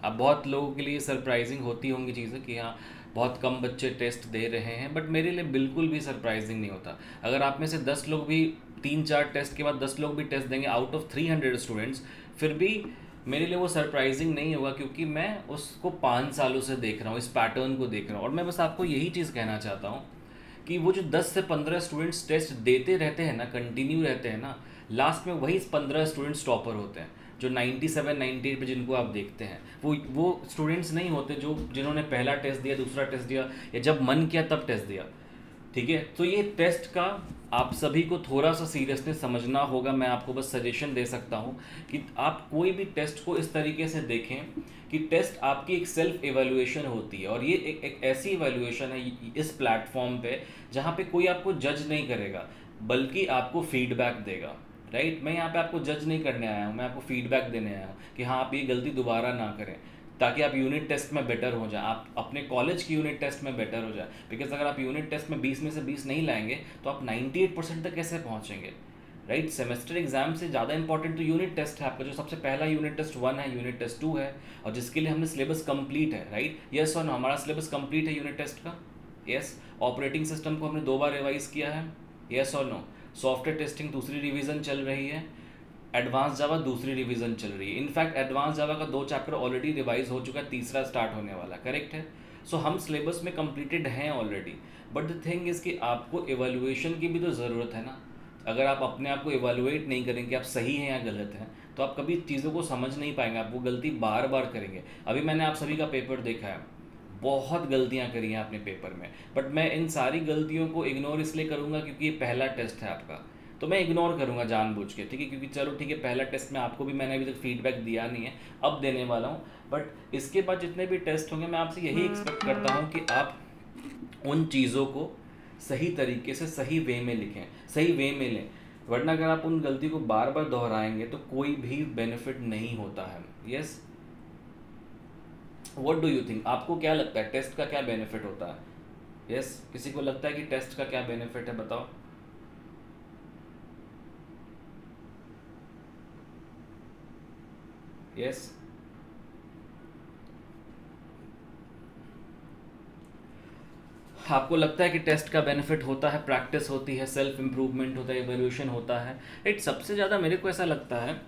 अब बहुत लोगों के लिए सरप्राइजिंग होती होंगी चीज़ें कि हाँ बहुत कम बच्चे टेस्ट दे रहे हैं, बट मेरे लिए बिल्कुल भी सरप्राइजिंग नहीं होता। अगर आप में से 10 लोग भी 3-4 टेस्ट के बाद 10 लोग भी टेस्ट देंगे आउट ऑफ 300 स्टूडेंट्स, फिर भी मेरे लिए वो सरप्राइजिंग नहीं होगा, क्योंकि मैं उसको 5 सालों से देख रहा हूँ, इस पैटर्न को देख रहा हूँ। और मैं बस आपको यही चीज़ कहना चाहता हूँ कि वो जो 10 से 15 स्टूडेंट्स टेस्ट देते रहते हैं ना, कंटिन्यू रहते हैं ना, लास्ट में वही 15 स्टूडेंट्स टॉपर होते हैं। जो 97 98 पे जिनको आप देखते हैं, वो स्टूडेंट्स नहीं होते जो जिन्होंने पहला टेस्ट दिया, दूसरा टेस्ट दिया, या जब मन किया तब टेस्ट दिया। ठीक है, तो ये टेस्ट का आप सभी को थोड़ा सा सीरियसनेस समझना होगा। मैं आपको बस सजेशन दे सकता हूँ कि आप कोई भी टेस्ट को इस तरीके से देखें कि टेस्ट आपकी एक सेल्फ एवेल्युएशन होती है, और ये एक ऐसी एवेल्युएशन है इस प्लेटफॉर्म पे जहाँ पे कोई आपको जज नहीं करेगा, बल्कि आपको फीडबैक देगा। राइट, मैं यहाँ पे आपको जज नहीं करने आया हूँ, मैं आपको फीडबैक देने आया हूँ कि हाँ आप ये गलती दोबारा ना करें, ताकि आप यूनिट टेस्ट में बेटर हो जाए, आप अपने कॉलेज की यूनिट टेस्ट में बेटर हो जाए। बिकॉज अगर आप यूनिट टेस्ट में 20 में से 20 नहीं लाएंगे तो आप 98% तक कैसे पहुँचेंगे। राइट, सेमेस्टर एग्जाम से ज़्यादा इंपॉर्टेंट तो यूनिट टेस्ट है आपका, जो सबसे पहला यूनिट टेस्ट 1 है, यूनिट टेस्ट 2 है, और जिसके लिए हमने सिलेबस कंप्लीट है। राइट, यस और नो, हमारा सिलेबस कंप्लीट है यूनिट टेस्ट का। यस, ऑपरेटिंग सिस्टम को हमने 2 बार रिवाइज किया है। यस और नो, सॉफ्टवेयर टेस्टिंग दूसरी रिवीजन चल रही है, एडवांस जावा दूसरी रिवीजन चल रही है। इनफैक्ट एडवांस जावा का 2 चैप्टर ऑलरेडी रिवाइज हो चुका है, तीसरा स्टार्ट होने वाला। करेक्ट है। सो हम सिलेबस में कंप्लीटेड हैं already. But the thing is कि आपको एवेल्युएशन की भी तो ज़रूरत है ना। अगर आप अपने आप को एवेल्युएट नहीं करेंगे कि आप सही हैं या गलत हैं, तो आप कभी चीज़ों को समझ नहीं पाएंगे, आप वो गलती बार बार करेंगे। अभी मैंने आप सभी का पेपर देखा है, बहुत गलतियां करी हैं आपने पेपर में, बट मैं इन सारी गलतियों को इग्नोर इसलिए करूंगा क्योंकि ये पहला टेस्ट है आपका। तो मैं इग्नोर करूंगा जानबूझ के, ठीक है, क्योंकि चलो ठीक है, पहला टेस्ट में आपको भी मैंने अभी तक फीडबैक दिया नहीं है, अब देने वाला हूँ। बट इसके बाद जितने भी टेस्ट होंगे, मैं आपसे यही एक्सपेक्ट करता हूँ कि आप उन चीज़ों को सही तरीके से सही वे में लिखें, सही वे में लें। वरना अगर आप उन गलती को बार बार दोहराएंगे तो कोई भी बेनिफिट नहीं होता है। Yes, what do you think, आपको क्या लगता है टेस्ट का क्या बेनिफिट होता है? यस, किसी को लगता है कि टेस्ट का क्या बेनिफिट है, बताओ। यस, आपको लगता है कि टेस्ट का बेनिफिट होता है, प्रैक्टिस होती है, सेल्फ इम्प्रूवमेंट होता है, एवोल्यूशन होता है। राइट, सबसे ज़्यादा मेरे को ऐसा लगता है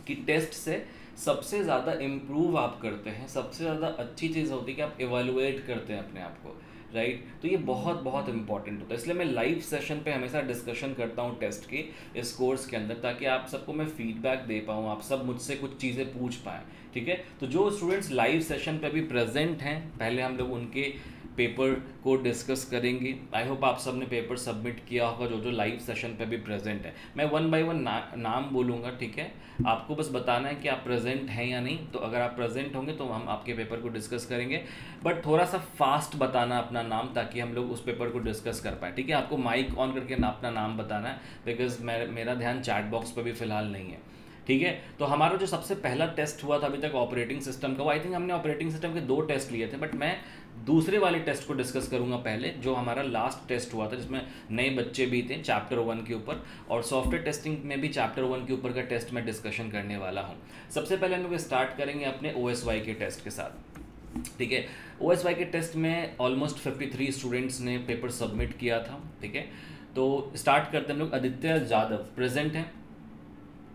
कि टेस्ट से सबसे ज़्यादा इम्प्रूव आप करते हैं, सबसे ज़्यादा अच्छी चीज़ होती है कि आप एवेलुएट करते हैं अपने आप को। राइट, तो ये बहुत बहुत इंपॉर्टेंट होता है, इसलिए मैं लाइव सेशन पे हमेशा डिस्कशन करता हूँ टेस्ट की इस कोर्स के अंदर, ताकि आप सबको मैं फीडबैक दे पाऊँ, आप सब मुझसे कुछ चीज़ें पूछ पाएँ। ठीक है, तो जो स्टूडेंट्स लाइव सेशन पे भी प्रेजेंट हैं, पहले हम लोग उनके पेपर को डिस्कस करेंगे। आई होप आप सब ने पेपर सबमिट किया होगा, जो जो लाइव सेशन पे भी प्रेजेंट है। मैं 1 बाय 1 नाम बोलूँगा, ठीक है, आपको बस बताना है कि आप प्रेजेंट हैं या नहीं। तो अगर आप प्रेजेंट होंगे तो हम आपके पेपर को डिस्कस करेंगे, बट थोड़ा सा फास्ट बताना अपना नाम, ताकि हम लोग उस पेपर को डिस्कस कर पाएँ। ठीक है, आपको माइक ऑन करके अपना नाम बताना है, बिकॉज मेरा ध्यान चैट बॉक्स पर भी फिलहाल नहीं है। ठीक है, तो हमारा जो सबसे पहला टेस्ट हुआ था अभी तक ऑपरेटिंग सिस्टम का, वो आई थिंक हमने ऑपरेटिंग सिस्टम के 2 टेस्ट लिए थे, बट मैं दूसरे वाले टेस्ट को डिस्कस करूंगा पहले, जो हमारा लास्ट टेस्ट हुआ था, जिसमें नए बच्चे भी थे चैप्टर 1 के ऊपर, और सॉफ्टवेयर टेस्टिंग में भी चैप्टर 1 के ऊपर का टेस्ट मैं डिस्कशन करने वाला हूँ। सबसे पहले हम लोग स्टार्ट करेंगे अपने OSY के टेस्ट के साथ। ठीक है, OSY के टेस्ट में ऑलमोस्ट 53 स्टूडेंट्स ने पेपर सबमिट किया था। ठीक है, तो स्टार्ट करते हैं हम लोग। आदित्य जादव प्रेजेंट हैं?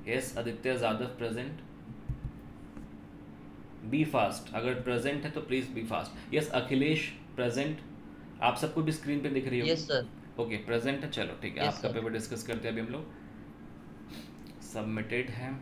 Yes, Aditya Jadhav present. Be fast, अगर प्रेजेंट है तो please be fast. Yes, Akhilesh present, आप सबको भी स्क्रीन पे दिख रही यस होगी। सर। ओके, प्रेजेंट है, चलो ठीक है, यस आपका सर। पेपर डिस्कस करते हैं अभी हम लोग। सबमिटेड है।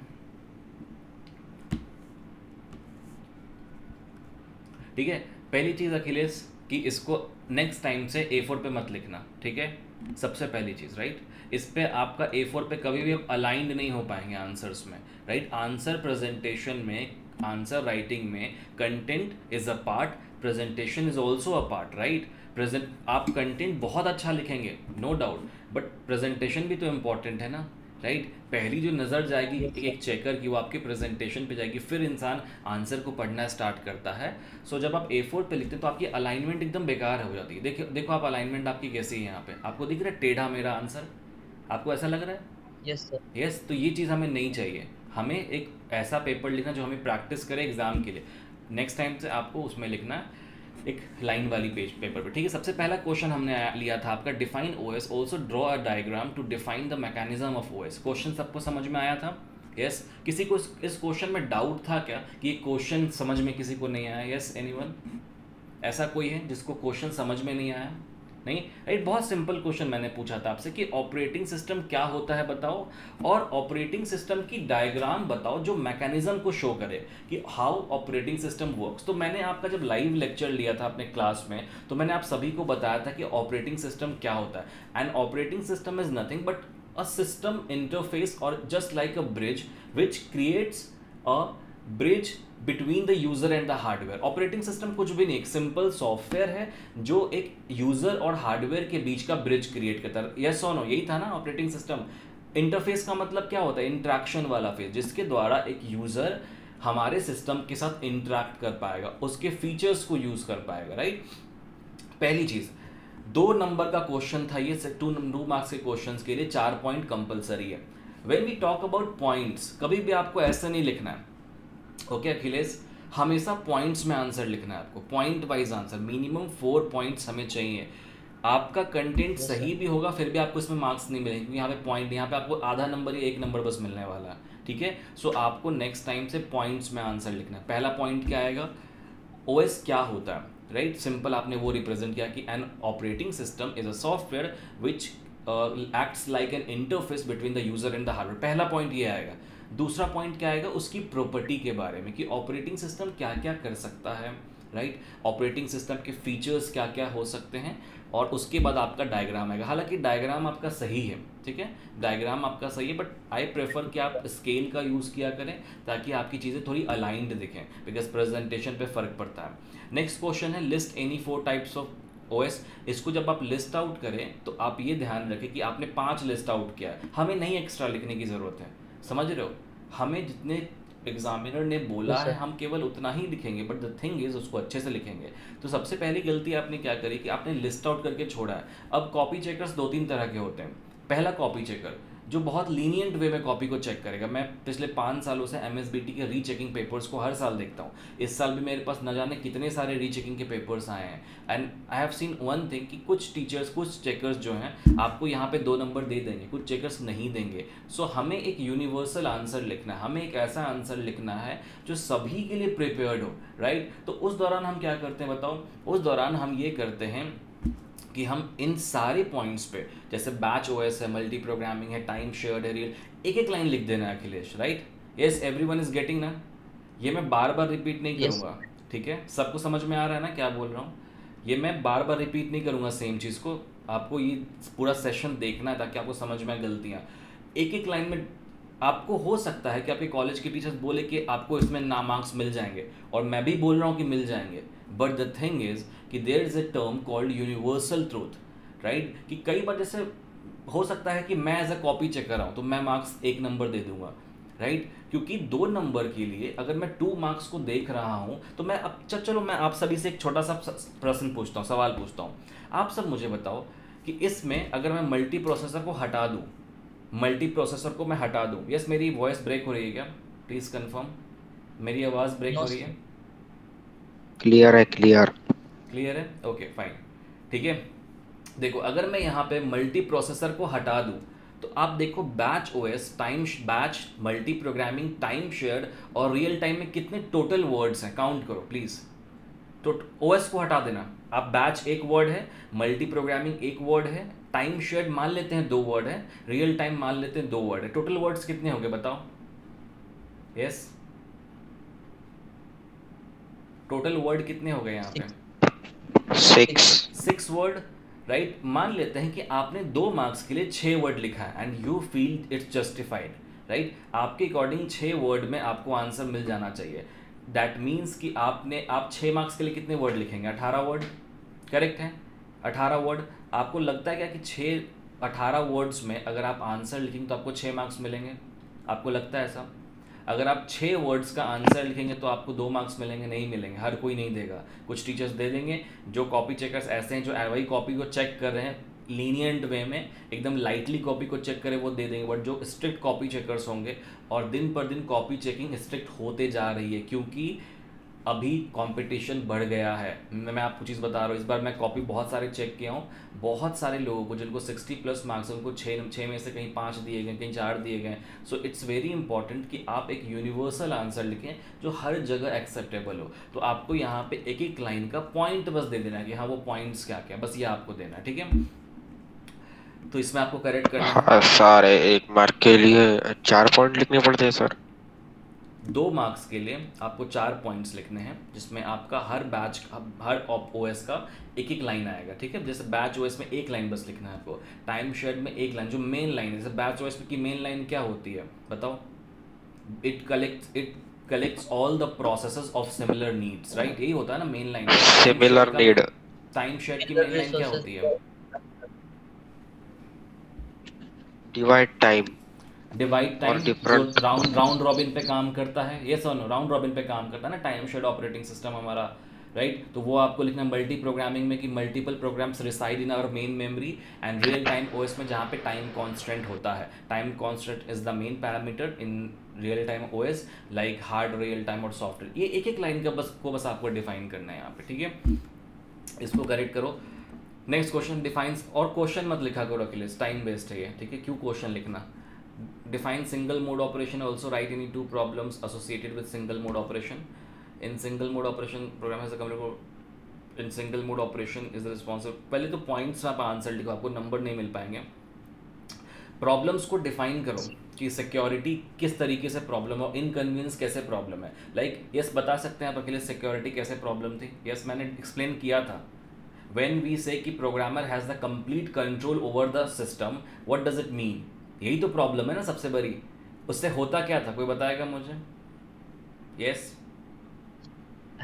ठीक है, पहली चीज़ अखिलेश कि इसको नेक्स्ट टाइम से A4 पे मत लिखना। ठीक है, सबसे पहली चीज़। राइट, इस पे आपका A4 पे कभी भी आप अलाइंड नहीं हो पाएंगे आंसर्स में। राइट, आंसर प्रेजेंटेशन में, आंसर राइटिंग में content is a part, presentation is also a part. Right, present आप कंटेंट बहुत अच्छा लिखेंगे, नो डाउट, बट प्रेजेंटेशन भी तो इम्पॉर्टेंट है ना। राइट, पहली जो नज़र जाएगी यस सर। एक चेकर की, वो आपके प्रेजेंटेशन पे जाएगी, फिर इंसान आंसर को पढ़ना स्टार्ट करता है। सो जब आप A4 पे लिखते हैं तो आपकी अलाइनमेंट एकदम बेकार हो जाती है। देखो देखो आप अलाइनमेंट आपकी कैसी है, यहाँ पे आपको दिख रहा है टेढ़ा मेरा आंसर, आपको ऐसा लग रहा है? Yes sir. यस, तो ये चीज़ हमें नहीं चाहिए। हमें एक ऐसा पेपर लिखना जो हमें प्रैक्टिस करे एग्ज़ाम के लिए। नेक्स्ट टाइम से आपको उसमें लिखना है एक लाइन वाली पेपर पे, ठीक है। सबसे पहला क्वेश्चन हमने लिया था आपका, define OS, also draw a diagram to define the mechanism of OS. Question सबको समझ में आया था? यस। किसी को इस क्वेश्चन में डाउट था क्या कि ये क्वेश्चन समझ में किसी को नहीं आया? Yes anyone? ऐसा कोई है जिसको क्वेश्चन समझ में नहीं आया? नहीं, राइट। बहुत सिंपल क्वेश्चन मैंने पूछा था आपसे कि ऑपरेटिंग सिस्टम क्या होता है बताओ, और ऑपरेटिंग सिस्टम की डायग्राम बताओ जो मैकेनिज्म को शो करे कि हाउ ऑपरेटिंग सिस्टम वर्क्स। तो मैंने आपका जब लाइव लेक्चर लिया था अपने क्लास में, तो मैंने आप सभी को बताया था कि ऑपरेटिंग सिस्टम क्या होता है। And operating system is nothing but a system interface और just like a bridge which creates a bridge between the user and the hardware. Operating system कुछ भी नहीं, एक सिंपल सॉफ्टवेयर है जो एक यूजर और हार्डवेयर के बीच का ब्रिज क्रिएट करता है। यस और नो, यही था ना ऑपरेटिंग सिस्टम। इंटरफेस का मतलब क्या होता है? इंटरेक्शन वाला फेस, जिसके द्वारा एक यूजर हमारे सिस्टम के साथ इंटरेक्ट कर पाएगा, उसके फीचर्स को यूज कर पाएगा, राइट। पहली चीज, 2 नंबर का क्वेश्चन था ये, 2 मार्क्स के क्वेश्चन के लिए 4 पॉइंट कंपलसरी है। When we talk about points, कभी भी आपको ऐसा नहीं लिखना है, ओके अखिलेश, हमेशा पॉइंट्स में आंसर लिखना है आपको, point wise answer. Minimum 4 points हमें चाहिए। आपका कंटेंट सही भी होगा फिर भी आपको इसमें मार्क्स नहीं मिलेंगे, क्योंकि यहाँ पे पॉइंट, यहाँ पे आपको आधा नंबर या 1 नंबर बस मिलने वाला है, ठीक है। सो आपको नेक्स्ट टाइम से पॉइंट्स में आंसर लिखना है। पहला पॉइंट क्या आएगा? ओएस क्या होता है, राइट। सिंपल आपने वो रिप्रेजेंट किया कि N operating system is a software which acts like an interface between the user and the hardware. पहला पॉइंट ये आएगा। दूसरा पॉइंट क्या आएगा? उसकी प्रॉपर्टी के बारे में कि ऑपरेटिंग सिस्टम क्या क्या कर सकता है, राइट। ऑपरेटिंग सिस्टम के फीचर्स क्या क्या हो सकते हैं, और उसके बाद आपका डायग्राम आएगा। हालांकि डायग्राम आपका सही है, ठीक है, डायग्राम आपका सही है, बट आई प्रेफर कि आप स्केल का यूज़ किया करें ताकि आपकी चीज़ें थोड़ी अलाइंड दिखें, बिकॉज प्रेजेंटेशन पे फ़र्क पड़ता है। नेक्स्ट क्वेश्चन है, list any 4 types of OS. इसको जब आप लिस्ट आउट करें तो आप ये ध्यान रखें कि आपने 5 लिस्ट आउट किया है, हमें नहीं एक्स्ट्रा लिखने की ज़रूरत है, समझ रहे हो। हमें जितने एग्जामिनर ने बोला है हम केवल उतना ही लिखेंगे, बट द थिंग इज उसको अच्छे से लिखेंगे। तो सबसे पहली गलती आपने क्या करी कि आपने लिस्ट आउट करके छोड़ा है। अब कॉपी चेकर्स 2-3 तरह के होते हैं। पहला कॉपी चेकर जो बहुत लीनियंट वे में कॉपी को चेक करेगा। मैं पिछले 5 सालों से एमएसबीटी के रीचेकिंग पेपर्स को हर साल देखता हूँ। इस साल भी मेरे पास न जाने कितने सारे रीचेकिंग के पेपर्स आए हैं, and I have seen one thing कि कुछ टीचर्स, कुछ चेकर्स जो हैं आपको यहाँ पे 2 नंबर दे देंगे, कुछ चेकर्स नहीं देंगे। सो हमें एक यूनिवर्सल आंसर लिखना है, हमें एक ऐसा आंसर लिखना है जो सभी के लिए प्रिपेयर्ड हो, राइट। तो उस दौरान हम क्या करते हैं बताओ? उस दौरान हम ये करते हैं कि हम इन सारे पॉइंट्स पे, जैसे बैच ओएस है, मल्टी प्रोग्रामिंग है, टाइम शेयर्ड है, रियल, एक एक लाइन लिख देना है Akhilesh, right. Yes, everyone is getting ना? ये मैं बार बार रिपीट नहीं करूँगा, ठीक है, सबको समझ में आ रहा है ना क्या बोल रहा हूँ? ये मैं बार बार रिपीट नहीं करूँगा सेम चीज़ को, आपको ये पूरा सेशन देखना है ताकि आपको समझ में आए गलतियाँ। एक एक लाइन में आपको हो सकता है कि आपके कॉलेज के टीचर्स बोले कि आपको इसमें ना मार्क्स मिल जाएंगे, और मैं भी बोल रहा हूँ कि मिल जाएंगे, बट द थिंग इज कि there is a term called universal truth, right. कि कई बार जैसे हो सकता है कि मैं एज अ कॉपी चेक कर रहा हूँ तो मैं मार्क्स 1 नंबर दे दूंगा, राइट, क्योंकि 2 नंबर के लिए अगर मैं 2 मार्क्स को देख रहा हूँ तो मैं अब चलो मैं आप सभी से एक छोटा सा प्रश्न पूछता हूँ, सवाल पूछता हूँ। आप सब मुझे बताओ कि इसमें अगर मैं मल्टी प्रोसेसर को हटा दूँ, मल्टी प्रोसेसर को मैं हटा दूँ, यस, मेरी वॉइस ब्रेक हो रही है क्या? प्लीज़ कंफर्म, मेरी आवाज़ ब्रेक हो रही है? क्लियर है, क्लियर। क्लियर है, ओके फाइन, ठीक है। देखो अगर मैं यहाँ पे मल्टी प्रोसेसर को हटा दूँ तो आप देखो batch OS, time batch, multi programming, time shared और रियल टाइम में कितने टोटल वर्ड्स हैं, काउंट करो प्लीज़। तो ओएस को हटा देना, आप बैच 1 वर्ड है, मल्टी प्रोग्रामिंग 1 वर्ड है, टाइम शेयर्ड मान लेते हैं 2 वर्ड है, रियल टाइम मान लेते हैं 2 वर्ड है, टोटल वर्ड्स कितने हो गए बताओ? यस, टोटल वर्ड कितने हो गए यहाँ पे? 6 वर्ड, राइट। मान लेते हैं कि आपने 2 मार्क्स के लिए 6 वर्ड लिखा है and you feel it's justified, right. आपके अकॉर्डिंग 6 वर्ड में आपको आंसर मिल जाना चाहिए। दैट मीन्स कि आप 6 मार्क्स के लिए कितने वर्ड लिखेंगे? 18 वर्ड, करेक्ट है, 18 वर्ड। आपको लगता है क्या कि 18 वर्ड्स में अगर आप आंसर लिखेंगे तो आपको 6 मार्क्स मिलेंगे? आपको लगता है ऐसा? अगर आप 6 वर्ड्स का आंसर लिखेंगे तो आपको 2 मार्क्स मिलेंगे? नहीं मिलेंगे, हर कोई नहीं देगा, कुछ टीचर्स दे देंगे। जो कॉपी चेकर्स ऐसे हैं जो वही कॉपी को चेक कर रहे हैं लीनियंट वे में, एकदम लाइटली कॉपी को चेक करें, वो दे देंगे। बट जो स्ट्रिक्ट कॉपी चेकर्स होंगे, और दिन पर दिन कॉपी चेकिंग स्ट्रिक्ट होते जा रही है, क्योंकि अभी कंपटीशन बढ़ गया है। मैं आपको चीज़ बता रहा हूँ, इस बार मैं कॉपी बहुत सारे चेक किया हूँ, बहुत सारे लोगों को जिनको 60+ मार्क्स हैं उनको छः में से कहीं 5 दिए गए, कहीं 4 दिए गए। सो इट्स वेरी इंपॉर्टेंट कि आप एक यूनिवर्सल आंसर लिखें जो हर जगह एक्सेप्टेबल हो। तो आपको यहाँ पे एक एक लाइन का पॉइंट बस दे देना है कि हाँ वो पॉइंट्स क्या क्या, बस ये आपको देना है, ठीक है। तो इसमें आपको करेक्ट करना है। हाँ सर, 1 मार्क के लिए 4 पॉइंट लिखने पड़ते हैं सर? 2 मार्क्स के लिए आपको 4 पॉइंट्स लिखने हैं, जिसमें आपका हर बैच हर ओएस का एक एक लाइन आएगा, ठीक है। जैसे बैच ओएस में एक लाइन बस लिखना है आपको, टाइम शेड में एक लाइन जो मेन लाइन है। जैसे बैच ओएस की मेन लाइन क्या होती है बताओ? It collects all the processes of similar needs, right, यही होता है ना main line. Time shared similar का नीड। टाइम शेड की मेन लाइन क्या रिसोर्सेज। होती है? डिवाइड टाइम डिवाइड और टाइम, जो डिफरेंट। राउंड राउंड रॉबिन पे काम करता है, ये सर राउंड रॉबिन पे काम करता है ना टाइम शेड ऑपरेटिंग सिस्टम हमारा, राइट। तो वो आपको लिखना है मल्टी प्रोग्रामिंग में कि multiple programs reside in our main memory and real time OS में, जहाँ पे टाइम कांस्टेंट होता है। Time constant is the main parameter in real time OS, like hard real time और सॉफ्टवेयर। ये एक एक लाइन का बस आपको डिफाइन करना है यहाँ पे, ठीक है। इसको करेक्ट करो। नेक्स्ट क्वेश्चन डिफाइंस, और क्वेश्चन मत लिखा करो अखिलेश, टाइम वेस्ट है ये, ठीक है। क्यों क्वेश्चन लिखना? Define single mode operation. Also write any 2 problems associated with single mode operation. In single mode operation, program has a computer in single mode operation is responsible. पहले तो पॉइंट्स आप answer लिखो, आपको नंबर नहीं मिल पाएंगे। Problems को define करो कि सिक्योरिटी किस तरीके से प्रॉब्लम है, इनकन्वीनियंस कैसे प्रॉब्लम है। लाइक यस बता सकते हैं आप अकेले सिक्योरिटी कैसे प्रॉब्लम थी? यस मैंने एक्सप्लेन किया था। व्हेन वी से कि programmer has the complete control over the system, what does it mean? यही तो प्रॉब्लम है ना सबसे बड़ी। उससे होता क्या था, कोई बताएगा मुझे? यस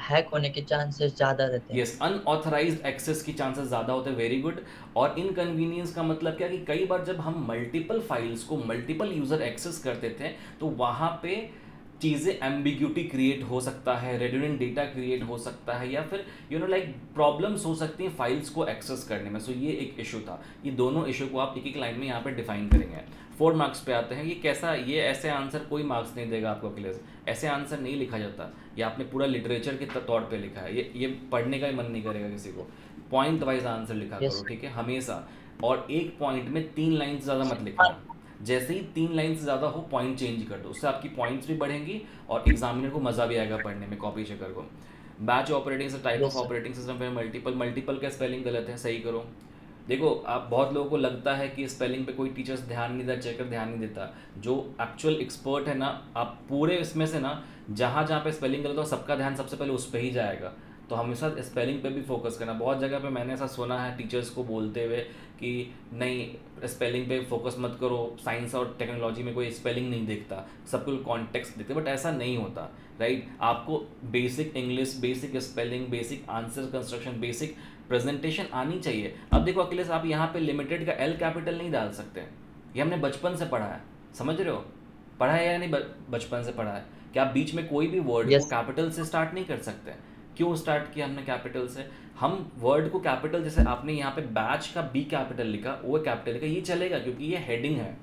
हैक होने के चांसेस ज्यादा रहते हैं। यस, अनऑथराइज्ड एक्सेस की चांसेस ज़्यादा होते हैं, वेरी गुड। और इनकन्वीनियंस का मतलब क्या कि कई बार जब हम मल्टीपल फाइल्स को मल्टीपल यूज़र एक्सेस करते थे तो वहाँ पे चीज़ें एम्बिग्यूटी क्रिएट हो सकता है, रेडंडेंट डेटा क्रिएट हो सकता है, या फिर लाइक प्रॉब्लम्स हो सकती हैं फाइल्स को एक्सेस करने में। सो ये एक इशू था। ये दोनों इशू को आप एक एक लाइन में यहाँ पे डिफाइन करेंगे। 4 मार्क्स पे आते हैं। ये कैसा, ये ऐसे आंसर कोई मार्क्स नहीं देगा आपको अखिलेश, ऐसे आंसर नहीं लिखा जाता। ये आपने पूरा लिटरेचर के तौर पे लिखा है, ये पढ़ने का ही मन नहीं करेगा किसी को। पॉइंट वाइज आंसर लिखा करो, ठीक है, हमेशा। और एक पॉइंट में 3 लाइन से ज़्यादा मत लिखना। जैसे ही 3 लाइन से ज़्यादा हो पॉइंट चेंज कर दो, उससे आपकी पॉइंट्स भी बढ़ेंगी और एग्जामिनर को मज़ा भी आएगा पढ़ने में, कॉपी चेकर को। बैच ऑपरेटिंग से टाइप ऑफ ऑपरेटिंग सिस्टम पे मल्टीपल का स्पेलिंग गलत है, सही करो। देखो आप, बहुत लोगों को लगता है कि स्पेलिंग पे कोई टीचर्स ध्यान नहीं देता, चेकर ध्यान नहीं देता। जो एक्चुअल एक्सपर्ट है ना, आप पूरे इसमें से ना जहाँ जहाँ पे स्पेलिंग गलत हो सबका ध्यान सबसे पहले उस पर ही जाएगा। तो हमेशा स्पेलिंग पे भी फोकस करना। बहुत जगह पे मैंने ऐसा सुना है टीचर्स को बोलते हुए कि नहीं स्पेलिंग पे फोकस मत करो, साइंस और टेक्नोलॉजी में कोई स्पेलिंग नहीं देखता, सबको कॉन्टेक्स्ट देखते, बट ऐसा नहीं होता, राइट। आपको basic English, basic spelling, basic answer construction, basic presentation आनी चाहिए। अब देखो अखिलेश, आप यहाँ पे लिमिटेड का एल कैपिटल नहीं डाल सकते, ये हमने बचपन से पढ़ा है, समझ रहे हो? पढ़ा है या नहीं? बचपन से पढ़ा है। क्या आप बीच में कोई भी वर्ड को कैपिटल से स्टार्ट नहीं कर सकते? क्यों स्टार्ट किया हमने कैपिटल से? हम वर्ड को कैपिटल, जैसे आपने यहाँ पे बैच का बी कैपिटल लिखा, ओ कैपिटल लिखा, ये चलेगा क्योंकि ये हेडिंग है,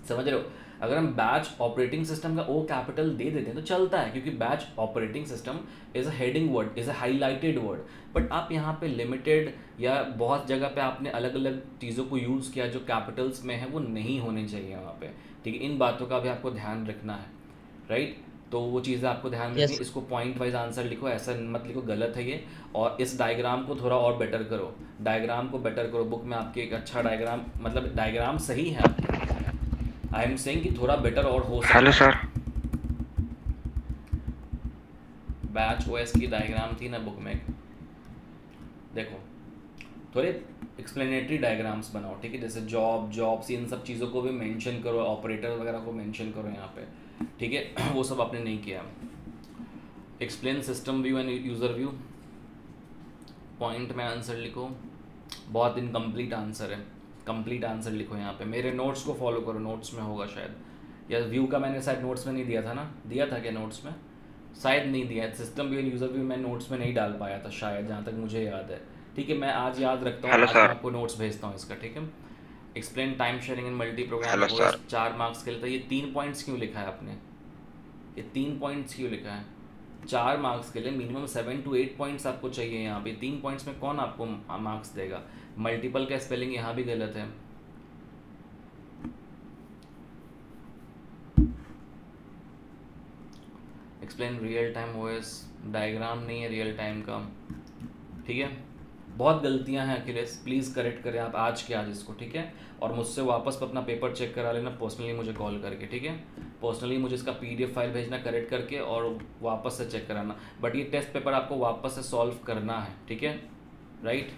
समझ रहे हो? अगर हम बैच ऑपरेटिंग सिस्टम का ओ कैपिटल दे देते हैं तो चलता है, क्योंकि batch operating system is a heading word, is a highlighted word. But आप यहाँ पे लिमिटेड या बहुत जगह पे आपने अलग अलग चीज़ों को यूज़ किया जो कैपिटल्स में है, वो नहीं होने चाहिए वहाँ पे, ठीक है। इन बातों का भी आपको ध्यान रखना है, राइट। तो वो चीज़ें आपको ध्यान रखनी है। इसको पॉइंट वाइज आंसर लिखो, ऐसा मत लिखो, गलत है ये। और इस डायग्राम को थोड़ा और बेटर करो, डायग्राम को बेटर करो। बुक में आपके एक अच्छा डायग्राम, मतलब डायग्राम सही है आपके, आई एम सेइंग कि थोड़ा बेटर और हो सकता है। हेलो सर, बैच ओएस की डायग्राम थी ना बुक में, देखो थोड़े एक्सप्लेनेटरी डायग्राम्स बनाओ, ठीक है। जैसे जॉब्स इन सब चीज़ों को भी मेंशन करो, ऑपरेटर वगैरह को मेंशन करो यहाँ पे, ठीक है। वो सब आपने नहीं किया। Explain system view end user view, point में आंसर लिखो। बहुत इनकम्प्लीट आंसर है, कंप्लीट आंसर लिखो यहाँ पे। मेरे नोट्स को फॉलो करो, नोट्स में होगा शायद, या व्यू का मैंने शायद नोट्स में नहीं दिया था ना, दिया था क्या नोट्स में? शायद नहीं दिया। System view end user view मैं नोट्स में नहीं डाल पाया था शायद, जहाँ तक मुझे याद है, ठीक है। मैं आज याद रखता हूँ, आज मैं आपको नोट्स भेजता हूँ इसका, ठीक है। एक्सप्लेन टाइम शेयरिंग इन मल्टी प्रोग्राम, 4 मार्क्स के लिए। तो ये 3 पॉइंट्स क्यों लिखा है आपने? ये 3 पॉइंट्स क्यों लिखा है? 4 मार्क्स के लिए मिनिमम 7 to 8 पॉइंट्स आपको चाहिए यहाँ पे। 3 पॉइंट्स में कौन आपको मार्क्स देगा? मल्टीपल का स्पेलिंग यहाँ भी गलत है। Explain real time OS, diagram नहीं है रियल टाइम का, ठीक है। बहुत गलतियां हैं अखिलेश, प्लीज़ करेक्ट करें आप आज के आज इसको, ठीक है। और मुझसे वापस अपना पेपर चेक करा लेना पर्सनली मुझे कॉल करके, ठीक है। पर्सनली मुझे इसका PDF फाइल भेजना करेक्ट करके और वापस से चेक कराना। बट ये टेस्ट पेपर आपको वापस से सॉल्व करना है, ठीक है, राइट।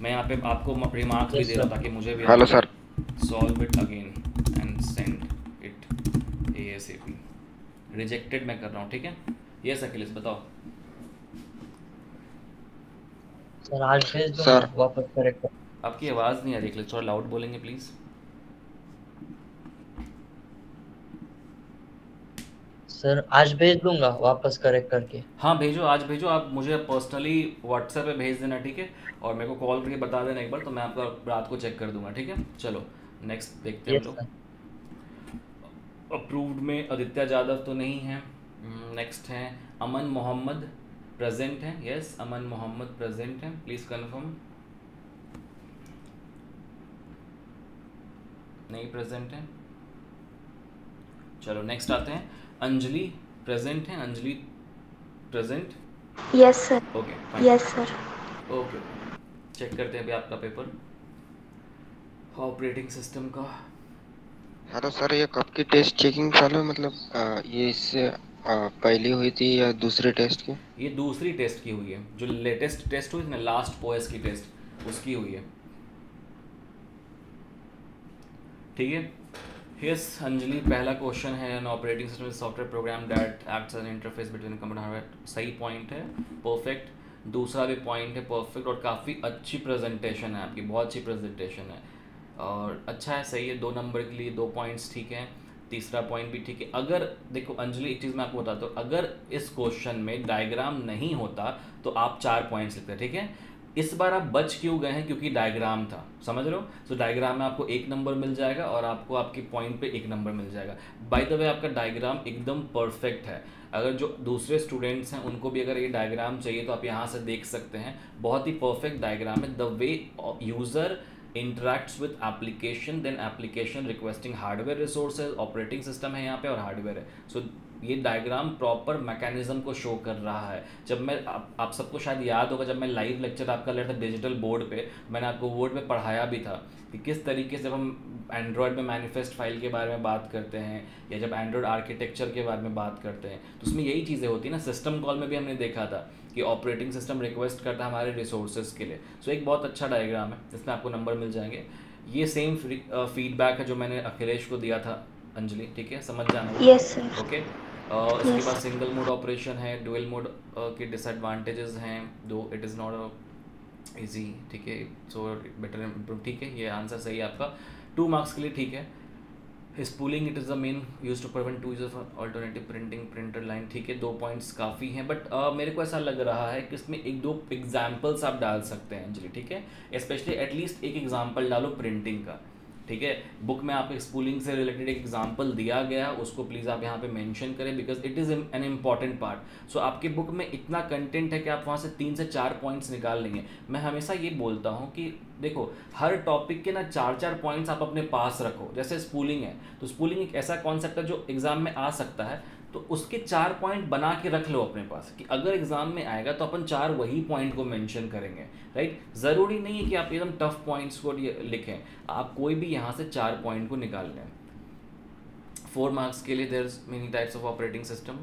मैं यहाँ पे आपको रिमार्क्स भी दे रहा हूँ ताकि मुझे भी hello sir. Solve it again and send it ASAP। Rejected मैं कर रहा हूँ, ठीक है। यस अखिलेश बताओ। सर आज भेज दूंगा सर वापस करेक्ट। आपकी आवाज़ नहीं आ रही अखिलेश, थोड़ा लाउड बोलेंगे प्लीज़। सर आज भेज दूंगा वापस करेक्ट करके। हाँ भेजो, आज भेजो। आप मुझे पर्सनली व्हाट्सएप पे भेज देना, ठीक है। और मेरे को कॉल करके बता देना एक बार, तो मैं आपका रात को चेक कर दूंगा, ठीक है। चलो नेक्स्ट देखते हैं यस हम लोग। सर। अप्रूव्ड में आदित्य जादव तो नहीं है। नेक्स्ट है अमन मोहम्मद, प्रेजेंट है। यस अमन मोहम्मद प्रेजेंट है, प्लीज़ कंफर्म। नहीं प्रेजेंट है। चलो नेक्स्ट आते हैं। अंजलि प्रेजेंट है? Anjali present? Yes sir. Okay fine. Yes sir. Okay check करते हैं अभी आपका पेपर ऑपरेटिंग सिस्टम का। हेलो सर, ये कब की टेस्ट चेकिंग चालू है? मतलब ये इससे पहले हुई थी या दूसरे टेस्ट की? ये दूसरी टेस्ट की हुई है, जो लेटेस्ट टेस्ट हुई थी ना, लास्ट ओएस की टेस्ट, उसकी हुई है, ठीक है। यस अंजलि, पहला क्वेश्चन है an operating system is software program that acts as an interface between computer hardware. सही पॉइंट है, परफेक्ट। दूसरा भी पॉइंट है परफेक्ट, और काफ़ी अच्छी प्रेजेंटेशन है आपकी, बहुत अच्छी प्रेजेंटेशन है और अच्छा है, सही है। 2 नंबर के लिए 2 पॉइंट्स ठीक है। तीसरा पॉइंट भी ठीक है। अगर देखो अंजलि एक चीज़ मैं आपको बताता हूँ, अगर इस क्वेश्चन में डायग्राम नहीं होता तो आप 4 पॉइंट्स लिखते, ठीक है। इस बार आप बच क्यों गए हैं? क्योंकि डायग्राम था, समझ रहे हो। तो डायग्राम में आपको 1 नंबर मिल जाएगा और आपको आपके पॉइंट पे 1 नंबर मिल जाएगा। बाय द वे आपका डायग्राम एकदम परफेक्ट है। अगर जो दूसरे स्टूडेंट्स हैं उनको भी अगर ये डायग्राम चाहिए तो आप यहाँ से देख सकते हैं, बहुत ही परफेक्ट डायग्राम है। The way user interacts with application, then application requesting hardware resources, operating system है यहाँ पे और हार्डवेयर है। सो ये डायग्राम प्रॉपर मैकेनिज्म को शो कर रहा है। जब मैं आप सबको शायद याद होगा, जब मैं लाइव लेक्चर आपका ले रहा था डिजिटल बोर्ड पे, मैंने आपको बोर्ड पे पढ़ाया भी था कि किस तरीके से जब हम एंड्रॉयड में मैनिफेस्ट फाइल के बारे में बात करते हैं या जब एंड्रॉयड आर्किटेक्चर के बारे में बात करते हैं तो उसमें यही चीज़ें होती हैं ना। सिस्टम कॉल में भी हमने देखा था कि ऑपरेटिंग सिस्टम रिक्वेस्ट करता है हमारे रिसोर्सेज के लिए। सो एक बहुत अच्छा डायग्राम है, इसमें आपको नंबर मिल जाएंगे। ये सेम फीडबैक है जो मैंने अखिलेश को दिया था अंजलि, ठीक है, समझ जाना। Yes sir. ओके इसके यस। बाद सिंगल मोड ऑपरेशन है, डुअल मोड के डिसएडवांटेजेस हैं, दो इट इज़ नॉट इजी, ठीक है, सो बेटर इम्प्रूव, ठीक है, ये आंसर सही है आपका। 2 मार्क्स के लिए ठीक है। Spooling it is the main use to prevent to use of alternative printing printer line, ठीक है, 2 पॉइंट्स काफ़ी हैं। बट मेरे को ऐसा लग रहा है कि इसमें 1-2 एग्जाम्पल्स आप डाल सकते हैं अंजलि, ठीक है। स्पेशली एटलीस्ट एक एग्जाम्पल डालो प्रिंटिंग का, ठीक है। बुक में आपको स्पूलिंग से रिलेटेड एक एग्जाम्पल दिया गया, उसको प्लीज़ आप यहाँ पे मेंशन करें because it is an important part. So आपके बुक में इतना कंटेंट है कि आप वहाँ से 3 से 4 पॉइंट्स निकाल लेंगे। मैं हमेशा ये बोलता हूँ कि देखो हर टॉपिक के ना 4-4 पॉइंट्स आप अपने पास रखो। जैसे स्पूलिंग है तो स्पूलिंग एक ऐसा कॉन्सेप्ट है जो एग्जाम में आ सकता है, तो उसके 4 पॉइंट बना के रख लो अपने पास कि अगर एग्जाम में आएगा तो अपन 4 वही पॉइंट को मेंशन करेंगे, राइट। ज़रूरी नहीं है कि आप एकदम टफ पॉइंट्स को लिखें, आप कोई भी यहाँ से 4 पॉइंट को निकाल लें। 4 मार्क्स के लिए there many types of operating system.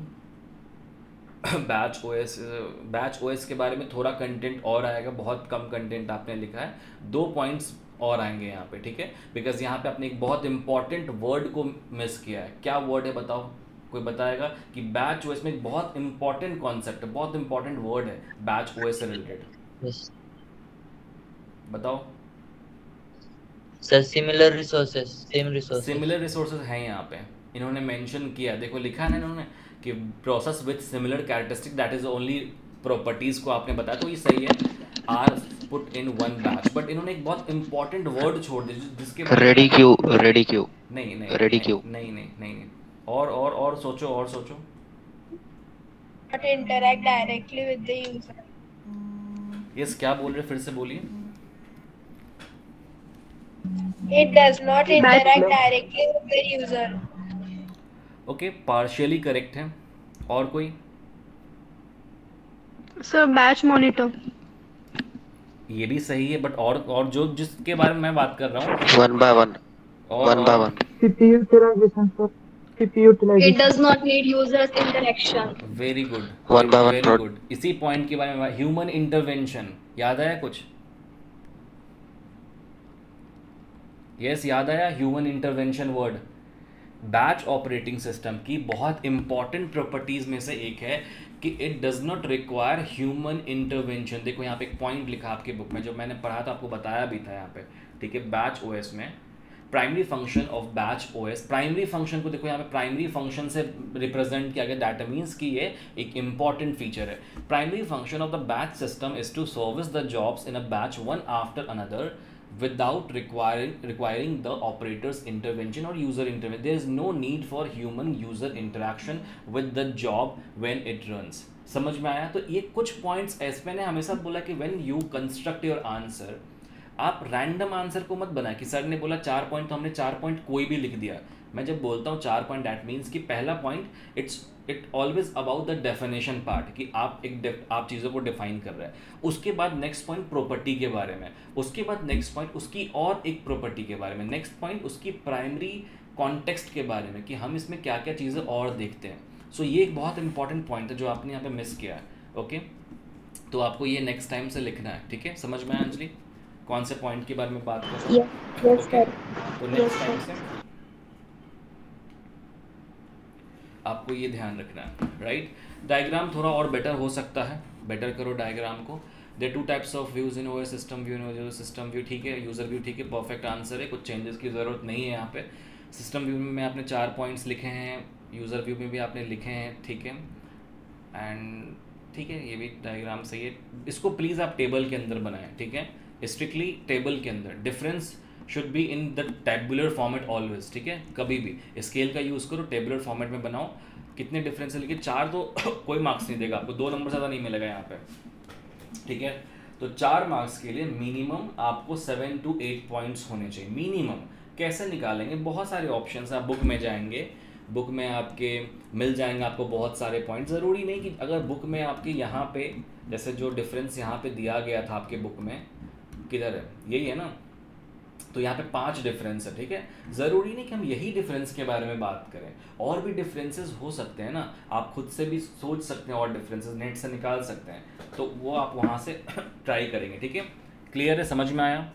Batch OS के बारे में थोड़ा कंटेंट और आएगा, बहुत कम कंटेंट आपने लिखा है, 2 पॉइंट्स और आएंगे यहाँ पे, ठीक है, बिकॉज यहाँ पे आपने एक बहुत इंपॉर्टेंट वर्ड को मिस किया है। क्या वर्ड है बताओ, कोई बताएगा? कि बैच ओएस में एक बहुत इंपॉर्टेंट कॉन्सेप्ट है, बहुत इंपॉर्टेंट वर्ड है बैच ओएस से रिलेटेड, यस बताओ। Sir similar resources, same resources. Similar resources हैं यहाँ पे, इन्होंने मेंशन किया, देखो लिखा है ना इन्होंने कि process with similar characteristic that is only properties को आपने बताया, तो ये सही है, are put in one batch. But इन्होंने एक बहुत इंपॉर्टेंट वर्ड छोड़ दिया जिसके बारे में रेडी क्यू, रेडी क्यू, नहीं रेडी क्यू। नहीं नहीं नहीं नहीं, और सोचो, और सोचो। not interact directly with the user. Yes, क्या बोल रहे, फिर से बोलिए। It does not interact directly with the user. Okay, partially correct है। और कोई? Sir batch monitor. ये भी सही है, बट और जो जिसके बारे में मैं बात कर रहा हूँ, one by one, one by one. CPU utilization, sir. CPU It utilization. does not need users interaction. Very good, One by one very prod- good. इसी पॉइंट के बारे में, ह्यूमन इंटरवेंशन, याद आया कुछ? यस, याद आया human intervention word. Batch operating system की बहुत इंपॉर्टेंट प्रॉपर्टीज में से एक है कि it does not require human intervention. देखो यहाँ पे एक पॉइंट लिखा आपके बुक में, जो मैंने पढ़ा था, आपको बताया भी था यहाँ पे, ठीक है। बैच ओएस में primary function of batch OS, primary function को देखो यहाँ पे प्राइमरी फंक्शन से रिप्रेजेंट किया गया। दैट मीन्स कि ये एक इंपॉर्टेंट फीचर है। Primary function of the batch system is to service the jobs in a batch one after another without requiring the operator's intervention or user intervention. There is no need for human user interaction with the job when it runs. समझ में आया? तो ये कुछ points ऐसे मैंने हमेशा बोला कि when you construct your answer, आप रैंडम आंसर को मत बना कि सर ने बोला 4 पॉइंट तो हमने 4 पॉइंट कोई भी लिख दिया। मैं जब बोलता हूँ 4 पॉइंट, दैट मीन्स कि पहला point it always about the definition part, कि आप चीज़ों को डिफाइन कर रहे हैं। उसके बाद नेक्स्ट पॉइंट प्रॉपर्टी के बारे में, उसके बाद नेक्स्ट पॉइंट उसकी और एक प्रॉपर्टी के बारे में, नेक्स्ट पॉइंट उसकी प्राइमरी कॉन्टेक्स्ट के बारे में कि हम इसमें क्या क्या चीज़ें और देखते हैं। सो ये एक बहुत इंपॉर्टेंट पॉइंट है जो आपने यहाँ पे मिस किया है। ओके, तो आपको ये नेक्स्ट टाइम से लिखना है, ठीक है? समझ में आया अंजलि कौन से पॉइंट के बारे में बात कर रहा हूँ? Yes, sir. तो नेक्स्ट टाइम से आपको ये ध्यान रखना है, राइट? डायग्राम थोड़ा और बेटर हो सकता है, बेटर करो डायग्राम को। There two types of views in OS, system view, in system view, ठीक है, यूजर व्यू, ठीक है, परफेक्ट आंसर है, कुछ चेंजेस की ज़रूरत नहीं है यहाँ पे। सिस्टम व्यू में आपने 4 पॉइंट्स लिखे हैं, यूज़र व्यू में भी आपने लिखे हैं, ठीक है। एंड ठीक है, ये भी डायग्राम सही है। इसको प्लीज़ आप टेबल के अंदर बनाएं, ठीक है, स्ट्रिक्टली टेबल के अंदर। Difference should be in the tabular format always, ठीक है? कभी भी स्केल का यूज़ करो, टेबुलर फॉर्मेट में बनाओ। कितने डिफरेंस है, लेकिन 4 तो कोई मार्क्स नहीं देगा आपको, 2 नंबर ज़्यादा नहीं मिलेगा यहाँ पे, ठीक है? तो 4 मार्क्स के लिए मिनिमम आपको 7 to 8 पॉइंट्स होने चाहिए, मिनिमम। कैसे निकालेंगे? बहुत सारे ऑप्शन हैं, आप बुक में जाएंगे, बुक में आपके मिल जाएंगे आपको बहुत सारे पॉइंट। ज़रूरी नहीं कि अगर बुक में आपके यहाँ पे जैसे जो डिफरेंस यहाँ पे दिया गया था आपके बुक में, किधर है, यही है ना, तो यहाँ पे 5 डिफरेंस है, ठीक है? ज़रूरी नहीं कि हम यही डिफरेंस के बारे में बात करें, और भी डिफरेंसेस हो सकते हैं ना, आप खुद से भी सोच सकते हैं, और डिफरेंसेस नेट से निकाल सकते हैं, तो वो आप वहाँ से ट्राई करेंगे, ठीक है? क्लियर है, समझ में आया?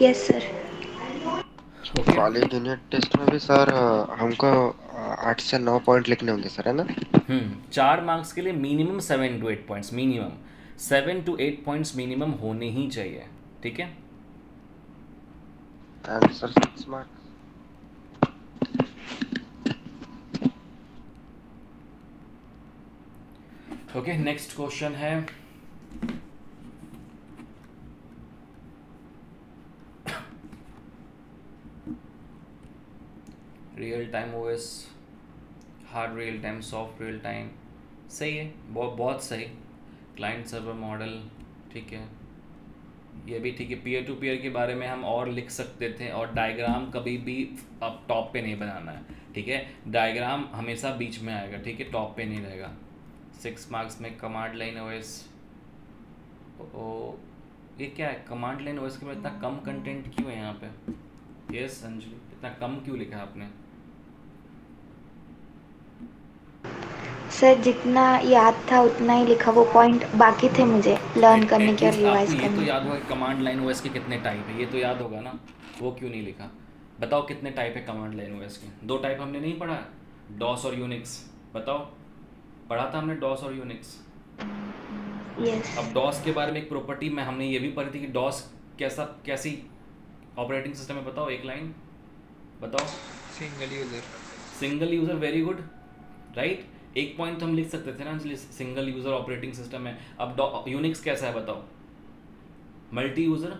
Yes, sir. College junior test में भी सर हमको 8 से 9 पॉइंट लिखने होंगे सर, है ना? 4 मार्क्स के लिए minimum 7 to 8 points, minimum 7 to 8 points minimum होने ही चाहिए, ठीक है? And sir 6 marks. Okay, next question है real time OS, hard real time, soft real time, सही है, बहुत सही। क्लाइंट सर्वर मॉडल, ठीक है, ये भी ठीक है। पीयर टू पीयर के बारे में हम और लिख सकते थे, और डायग्राम कभी भी अब टॉप पे नहीं बनाना है, ठीक है? डायग्राम हमेशा बीच में आएगा, ठीक है, टॉप पे नहीं रहेगा। 6 मार्क्स में कमांड लाइन ओएस, ओ ये क्या है? कमांड लाइन ओएस के में इतना कम कंटेंट क्यों है यहाँ पे? यस अंजलि, इतना कम क्यों लिखा है आपने? सर जितना याद था उतना ही लिखा, वो पॉइंट बाकी थे मुझे लर्न करने के और At least रिवाइज आपको ये तो करने। याद होगा कमांड लाइन ओएस के कितने टाइप है, ये तो याद होगा ना, वो क्यों नहीं लिखा? बताओ कितने टाइप है कमांड लाइन ओएस के? 2 टाइप हमने नहीं पढ़ा, डॉस और यूनिक्स, बताओ, पढ़ा था हमने डॉस और यूनिक्स। यस। अब डॉस के बारे में एक प्रॉपर्टी में हमने ये भी पढ़ी थी कि डॉस कैसी ऑपरेटिंग सिस्टम है, बताओ एक लाइन बताओ। Single user, very good, right? एक पॉइंट तो हम लिख सकते थे ना, सिंगल यूज़र ऑपरेटिंग सिस्टम है। अब यूनिक्स कैसा है बताओ? मल्टी यूज़र,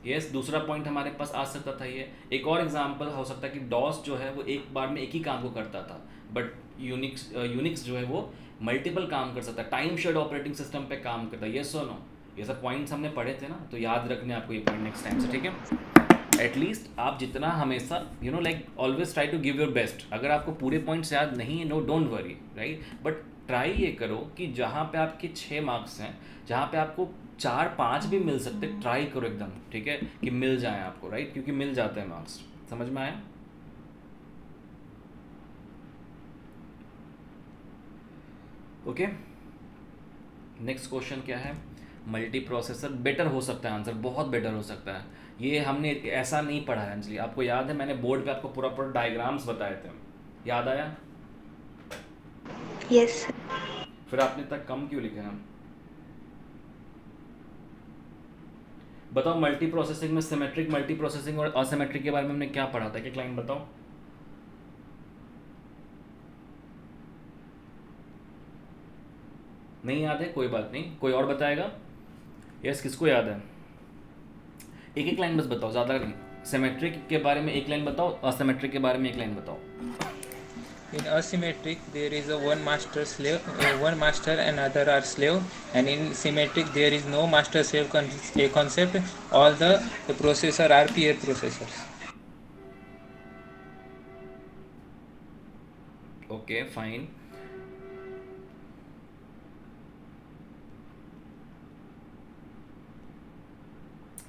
यस, दूसरा पॉइंट हमारे पास आ सकता था ये। एक और एग्जांपल हो सकता है कि डॉस जो है वो एक बार में एक ही काम को करता था, बट यूनिक्स जो है वो मल्टीपल काम कर सकता है, टाइम शेयर्ड ऑपरेटिंग सिस्टम पे काम करता है। यस और नो, ये सब पॉइंट्स हमने पढ़े थे ना, तो याद रखने आपको ये पॉइंट नेक्स्ट टाइम से, ठीक है। एटलीस्ट आप जितना हमेशा like always try to give your best. अगर आपको पूरे पॉइंट्स याद नहीं है, no don't worry, right, but try ये करो कि जहाँ पे आपके 6 मार्क्स हैं, जहाँ पे आपको 4-5 भी मिल सकते, ट्राई करो एकदम, ठीक है, कि मिल जाए आपको, राइट, क्योंकि मिल जाते हैं मार्क्स। समझ में आया? ओके, नेक्स्ट क्वेश्चन क्या है? मल्टी प्रोसेसर बेटर हो सकता है, आंसर बहुत बेटर हो सकता है। ये हमने ऐसा नहीं पढ़ा है अंजलि, आपको याद है मैंने बोर्ड पे आपको पूरा पूरा डायग्राम्स बताए थे, याद आया? यस। फिर आपने तक कम क्यों लिखे हैं? बताओ, मल्टी प्रोसेसिंग में सिमेट्रिक मल्टी प्रोसेसिंग और असिमेट्रिक के बारे में हमने क्या पढ़ा था? एक लाइन बताओ। नहीं याद है, कोई बात नहीं, कोई और बताएगा? यस, किसको याद है? एक एक लाइन बस बताओ, ज़्यादा नहीं। सिमेट्रिक के बारे में एक लाइन बताओ, असिमेट्रिक के बारे में एक लाइन बताओ। In asymmetric, there is a one master and other are slave, and in symmetric, there is no master slave concept. All the processor are peer processors. Okay, fine.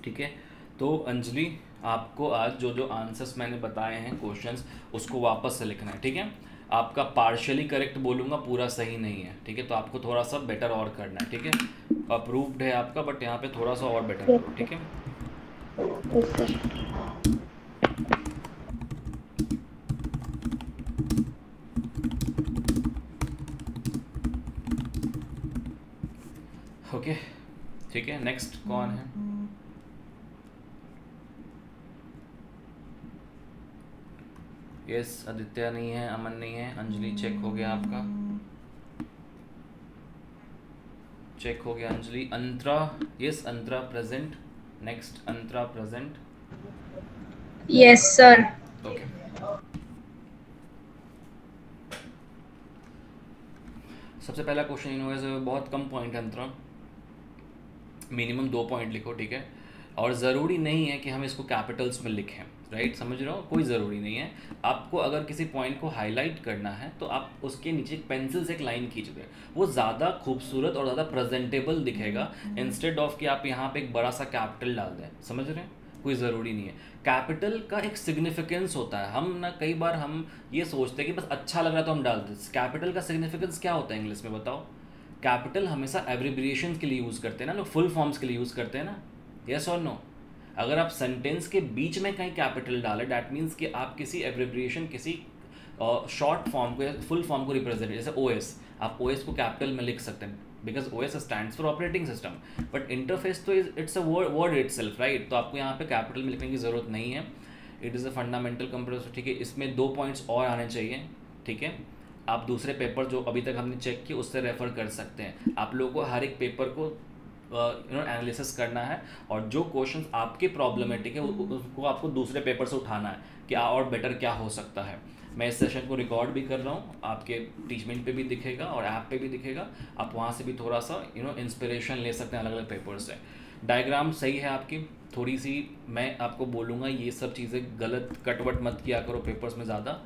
ठीक है, तो अंजलि आपको आज जो जो आंसर्स मैंने बताए हैं क्वेश्चंस, उसको वापस से लिखना है, ठीक है। आपका पार्शियली करेक्ट बोलूँगा, पूरा सही नहीं है, ठीक है, तो आपको थोड़ा सा बेटर और करना है, ठीक है। अप्रूव्ड है आपका, बट यहाँ पे थोड़ा सा और बेटर करो, ठीक है। ओके, ठीक है, नेक्स्ट कौन है? यस, आदित्य नहीं है, अमन नहीं है, अंजलि चेक हो गया आपका, चेक हो गया अंजलि। अंतरा, यस अंतरा प्रेजेंट। नेक्स्ट, अंतरा प्रेजेंट। Yes, sir. ओके, सबसे पहला क्वेश्चन इनोवेज बहुत कम पॉइंट है अंतरा, मिनिमम 2 पॉइंट लिखो, ठीक है। और ज़रूरी नहीं है कि हम इसको कैपिटल्स में लिखें, राइट, समझ रहे हो, कोई ज़रूरी नहीं है। आपको अगर किसी पॉइंट को हाईलाइट करना है तो आप उसके नीचे एक पेंसिल से एक लाइन खींच दें, वो ज़्यादा खूबसूरत और ज़्यादा प्रेजेंटेबल दिखेगा, इंस्टेड ऑफ कि आप यहाँ पे एक बड़ा सा कैपिटल डाल दें, समझ रहे हैं, कोई ज़रूरी नहीं है। कैपिटल का एक सिग्निफिकेंस होता है, हम ना कई बार हम ये सोचते हैं कि बस अच्छा लग रहा है तो हम डाल दें। कैपिटल का सिग्निफिकेंस क्या होता है इंग्लिश में बताओ? कैपिटल हमेशा एब्रिविएशन के लिए यूज़ करते हैं ना लोग, फुल फॉर्म्स के लिए यूज़ करते हैं ना, यस और नो। अगर आप सेंटेंस के बीच में कहीं कैपिटल डालें, डैट मीन्स कि आप किसी एब्रिविएशन, किसी शॉर्ट फॉर्म को या फुल फॉर्म को रिप्रेजेंट, जैसे ओएस, आप ओएस को कैपिटल में लिख सकते हैं because OS stands for operating system, but interface तो it's a word itself, right, तो आपको यहाँ पे कैपिटल में लिखने की ज़रूरत नहीं है। It is a fundamental computer, ठीक है। इसमें 2 पॉइंट्स और आने चाहिए, ठीक है। आप दूसरे पेपर जो अभी तक हमने चेक किए उससे रेफ़र कर सकते हैं। आप लोगों को हर एक पेपर को एनालिसिस करना है, और जो क्वेश्चंस आपके प्रॉब्लमेटिक है उसको आपको दूसरे पेपर से उठाना है कि और बेटर क्या हो सकता है। मैं इस सेशन को रिकॉर्ड भी कर रहा हूँ, आपके टीचमेंट पे भी दिखेगा और ऐप पे भी दिखेगा, आप वहाँ से भी थोड़ा सा इंस्पिरेशन ले सकते हैं अलग अलग पेपर से। डायग्राम सही है आपकी, थोड़ी सी मैं आपको बोलूँगा ये सब चीज़ें गलत कटवट मत किया करो पेपर्स में ज़्यादा,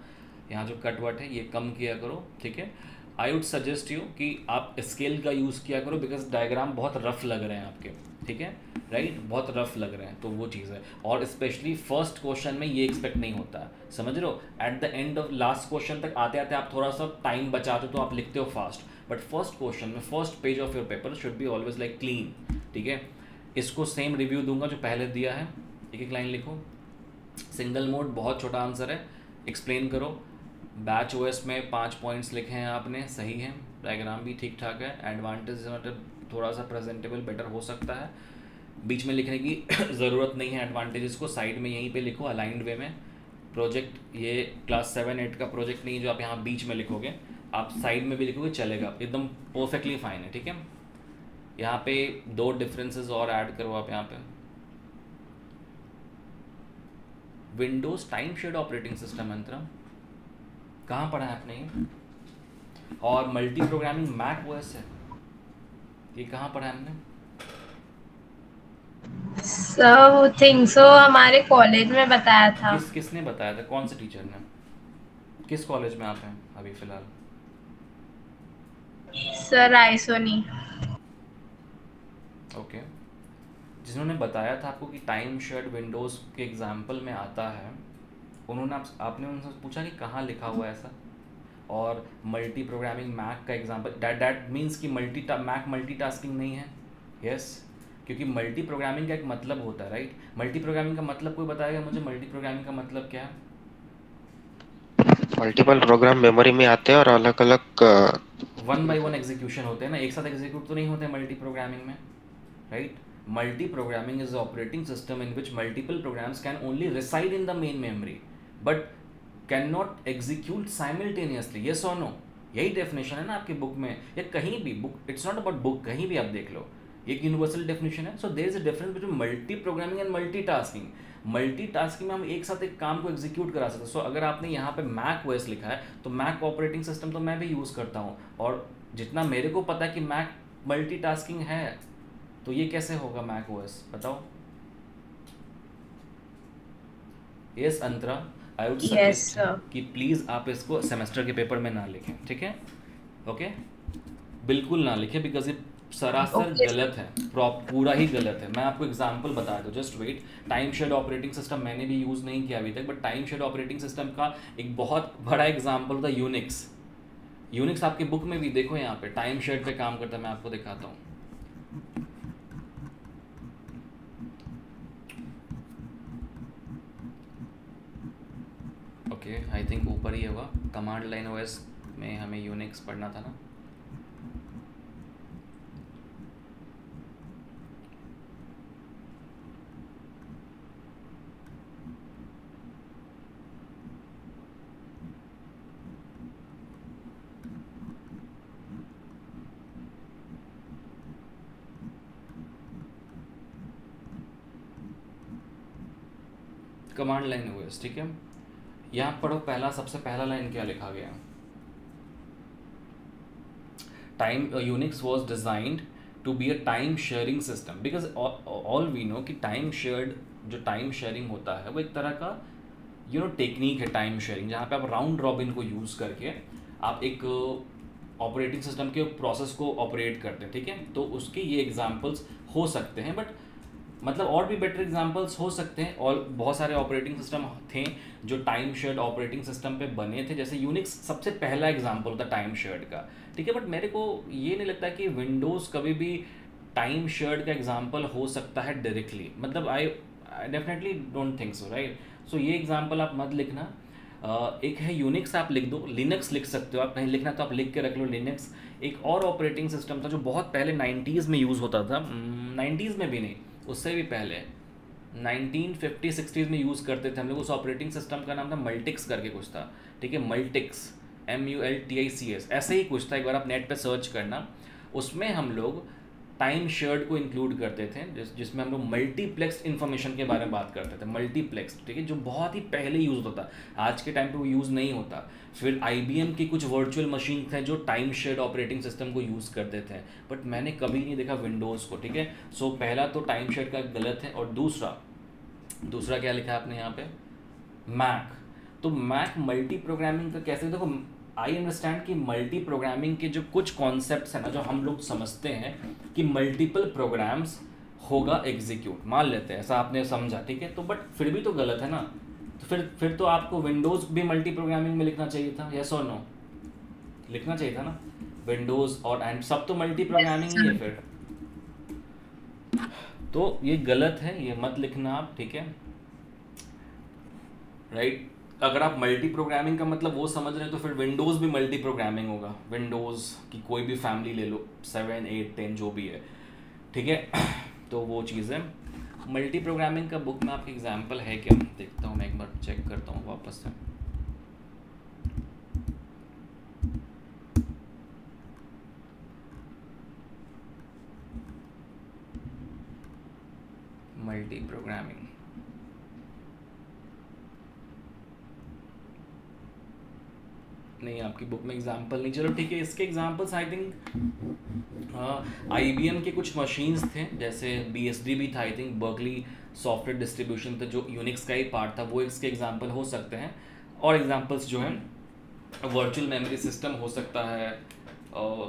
यहाँ जो कटवट है ये कम किया करो, ठीक है। आई वुड सजेस्ट यू कि आप स्केल का यूज़ किया करो, बिकॉज डायग्राम बहुत रफ लग रहे हैं आपके, ठीक है, राइट, बहुत रफ लग रहे हैं, तो वो चीज़ है। और स्पेशली फर्स्ट क्वेश्चन में ये एक्सपेक्ट नहीं होता है, समझ रहे हो। At the end of last question तक आते आते आप थोड़ा सा टाइम बचाते हो तो आप लिखते हो फास्ट, बट फर्स्ट क्वेश्चन में first page of your paper should be always like clean, ठीक है। इसको सेम रिव्यू दूंगा जो पहले दिया है, एक एक लाइन लिखो। सिंगल मोड बहुत छोटा आंसर है, एक्सप्लेन करो। बैच ओएस में 5 पॉइंट्स लिखे हैं आपने, सही है। डायग्राम भी ठीक ठाक है। एडवांटेज मतलब थोड़ा सा प्रेजेंटेबल बेटर हो सकता है, बीच में लिखने की ज़रूरत नहीं है एडवांटेजेस को, साइड में यहीं पे लिखो अलाइंड वे में। प्रोजेक्ट ये क्लास 7-8 का प्रोजेक्ट नहीं है जो आप यहाँ बीच में लिखोगे, आप साइड में भी लिखोगे चलेगा, एकदम परफेक्टली फाइन है, ठीक है। यहाँ पे 2 डिफरेंसेस और ऐड करो आप यहाँ पे। Windows time shared operating system Antara कहाँ पढ़ा है आपने ये? और मल्टी प्रोग्रामिंग मैक ओएस है, ये कहाँ पढ़ा है हमने? सो थिंक सो हमारे कॉलेज में बताया था। किसने बताया था, कौन से टीचर ने? किस कॉलेज में आप हैं अभी फिलहाल? सर आइसोनी। ओके, जिन्होंने बताया था आपको कि टाइम शेयर्ड विंडोज़ के एग्जाम्पल में आता है, उन्होंने आपने उनसे पूछा कि कहाँ लिखा हुआ है ऐसा? और मल्टी प्रोग्रामिंग मैक का एग्जांपल, दैट मीन्स कि मैक मल्टीटास्किंग नहीं है। यस, क्योंकि मल्टी प्रोग्रामिंग का एक मतलब होता है, राइट? मल्टी प्रोग्रामिंग का मतलब कोई बताएगा मुझे, मल्टी प्रोग्रामिंग का मतलब क्या है? मल्टीपल प्रोग्राम मेमोरी में आते हैं और अलग अलग वन बाय वन एग्जीक्यूशन होते हैं ना, एक साथ एग्जीक्यूट तो नहीं होते मल्टी प्रोग्रामिंग में, right? Multi programming is operating system in which multiple programs can only reside in the main memory but can not execute simultaneously. Yes और नो? यही डेफिनेशन है ना आपकी बुक में या कहीं भी, book, it's not about book, कहीं भी आप देख लो, एक यूनिवर्सल डेफिनेशन है। So there is a difference between multi programming and multitasking. Multitasking में हम एक साथ एक काम को एग्जीक्यूट करा सकते हैं। सो अगर आपने यहाँ पे मैक ओएस लिखा है तो मैक ऑपरेटिंग सिस्टम तो मैं भी यूज़ करता हूँ, और जितना मेरे को पता है कि मैक मल्टीटास्किंग है, तो ये कैसे होगा मैक ओएस, बताओ? Yes Antara, I would suggest कि प्लीज़ आप इसको सेमेस्टर के पेपर में ना लिखें, ठीक है? ओके, बिल्कुल ना लिखें, बिकॉज ये सरासर गलत है, पूरा ही गलत है। मैं आपको एग्जांपल बता दूँ, just wait. Time shared operating system मैंने भी यूज़ नहीं किया अभी तक, but time shared operating system का एक बहुत बड़ा एग्जांपल होता है यूनिक्स। यूनिक्स आपकी बुक में भी देखो, यहाँ पे टाइम शेयर्ड पे काम करता है, मैं आपको दिखाता हूँ। ओके, आई थिंक ऊपर ही होगा, कमांड लाइन ओएस में हमें यूनिक्स पढ़ना था ना। कमांड लाइन ओएस, ठीक है? यहाँ पढ़ो, पहला, सबसे पहला लाइन क्या लिखा गया? Time Unix was designed to be a time sharing system, because all we know कि टाइम शेयर्ड, जो टाइम शेयरिंग होता है वो एक तरह का टेक्निक है टाइम शेयरिंग, जहाँ पे आप राउंड रॉबिन को यूज़ करके आप एक ऑपरेटिंग सिस्टम के प्रोसेस को ऑपरेट करते हैं, ठीक है? तो उसके ये एग्जांपल्स हो सकते हैं, बट मतलब और भी बेटर एग्जांपल्स हो सकते हैं, और बहुत सारे ऑपरेटिंग सिस्टम थे जो टाइम शेयर्ड ऑपरेटिंग सिस्टम पे बने थे, जैसे यूनिक्स सबसे पहला एग्जांपल था टाइम शेयर्ड का, ठीक है? बट मेरे को ये नहीं लगता कि विंडोज़ कभी भी टाइम शेयर्ड का एग्जांपल हो सकता है डायरेक्टली, मतलब I definitely don't think so, right? So ये एग्जांपल आप मत लिखना। एक है यूनिक्स, आप लिख दो, लिनक्स लिख सकते हो, आप नहीं लिखना तो आप लिख के रख लो लिनक्स। एक और ऑपरेटिंग सिस्टम था जो बहुत पहले 90s में यूज़ होता था, 90s में भी नहीं, उससे भी पहले 1950-60s में यूज़ करते थे हम लोग। उस ऑपरेटिंग सिस्टम का नाम था मल्टिक्स करके कुछ था, ठीक है? मल्टिक्स, MULTICS, ऐसे ही कुछ था, एक बार आप नेट पे सर्च करना। उसमें हम लोग टाइम शेयर्ड को इंक्लूड करते थे, जिसमें हम लोग मल्टीप्लेक्स इन्फॉर्मेशन के बारे में बात करते थे, मल्टीप्लेक्स, ठीक है? जो बहुत ही पहले यूज़ होता था, आज के टाइम पे वो यूज़ नहीं होता। फिर IBM की कुछ वर्चुअल मशीन थे जो टाइम शेयर्ड ऑपरेटिंग सिस्टम को यूज़ करते थे, बट मैंने कभी नहीं देखा विंडोज़ को, ठीक है? सो पहला तो टाइम शेयर्ड का गलत है, और दूसरा क्या लिखा है आपने यहाँ पे? मैक। तो मैक मल्टी प्रोग्रामिंग का कैसे? देखो, आई अंडरस्टैंड कि मल्टी प्रोग्रामिंग के जो कुछ कॉन्सेप्ट्स हैं ना, जो हम लोग समझते हैं कि मल्टीपल प्रोग्राम्स होगा एग्जीक्यूट, मान लेते हैं ऐसा आपने समझा, ठीक है? तो बट फिर भी तो गलत है ना, तो फिर तो आपको विंडोज़ भी मल्टी प्रोग्रामिंग में लिखना चाहिए था, यस और नो? लिखना चाहिए था ना, विंडोज़ और एंड सब तो मल्टी प्रोग्रामिंग ही है फिर, तो ये गलत है, ये मत लिखना आप, ठीक है? राइट? अगर आप मल्टी प्रोग्रामिंग का मतलब वो समझ रहे हैं तो फिर विंडोज़ भी मल्टी प्रोग्रामिंग होगा। विंडोज़ की कोई भी फैमिली ले लो, 7, 8, 10 जो भी है, ठीक है? तो वो चीज़ है। मल्टी प्रोग्रामिंग का बुक में आपका एग्जाम्पल है क्या? देखता हूँ मैं, एक बार चेक करता हूँ वापस से। मल्टी प्रोग्रामिंग, नहीं, आपकी बुक में एग्जांपल नहीं। चलो ठीक है, इसके एग्जांपल्स आई थिंक IBM के कुछ मशीन्स थे, जैसे BSD भी था I think, Berkeley software distribution था जो यूनिक्स का ही पार्ट था, वो इसके एग्जांपल हो सकते हैं। और एग्जांपल्स जो हैं वर्चुअल मेमोरी सिस्टम हो सकता है,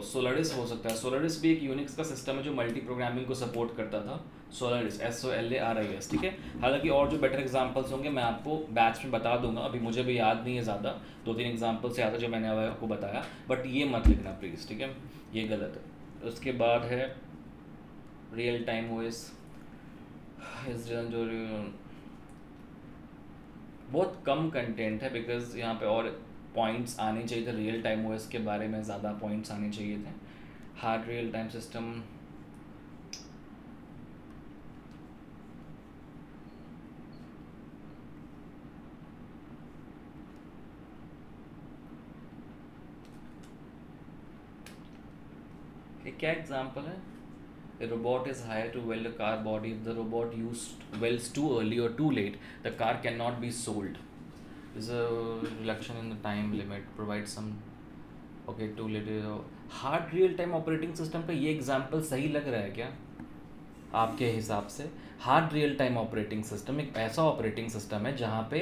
सोलारिस हो सकता है। सोलारिस भी एक यूनिक्स का सिस्टम है जो मल्टी प्रोग्रामिंग को सपोर्ट करता था, सोलारिस SOLARIS, ठीक है। हालांकि और जो बेटर एग्जांपल्स होंगे मैं आपको बैच में बता दूंगा, अभी मुझे भी याद नहीं है ज़्यादा, 2-3 एग्जांपल्स याद है जो मैंने आपको बताया, बट ये मत लिखना प्लीज़, ठीक है, ये गलत है। उसके बाद है रियल टाइम OS, जो बहुत कम कंटेंट है बिकॉज यहाँ पे और पॉइंट्स आने चाहिए थे, रियल टाइम OS के बारे में ज़्यादा पॉइंट्स आने चाहिए थे। हार्ड रियल टाइम सिस्टम, ये क्या एग्जाम्पल है? A robot is hired to weld a car body. If the robot welds too early or too late, the car cannot be sold. Is a reduction in the time limit. Provide some. Okay, too late. Hard real time operating system पे ये example सही लग रहा है क्या आपके हिसाब से? Hard real time operating system एक ऐसा ऑपरेटिंग सिस्टम है जहाँ पे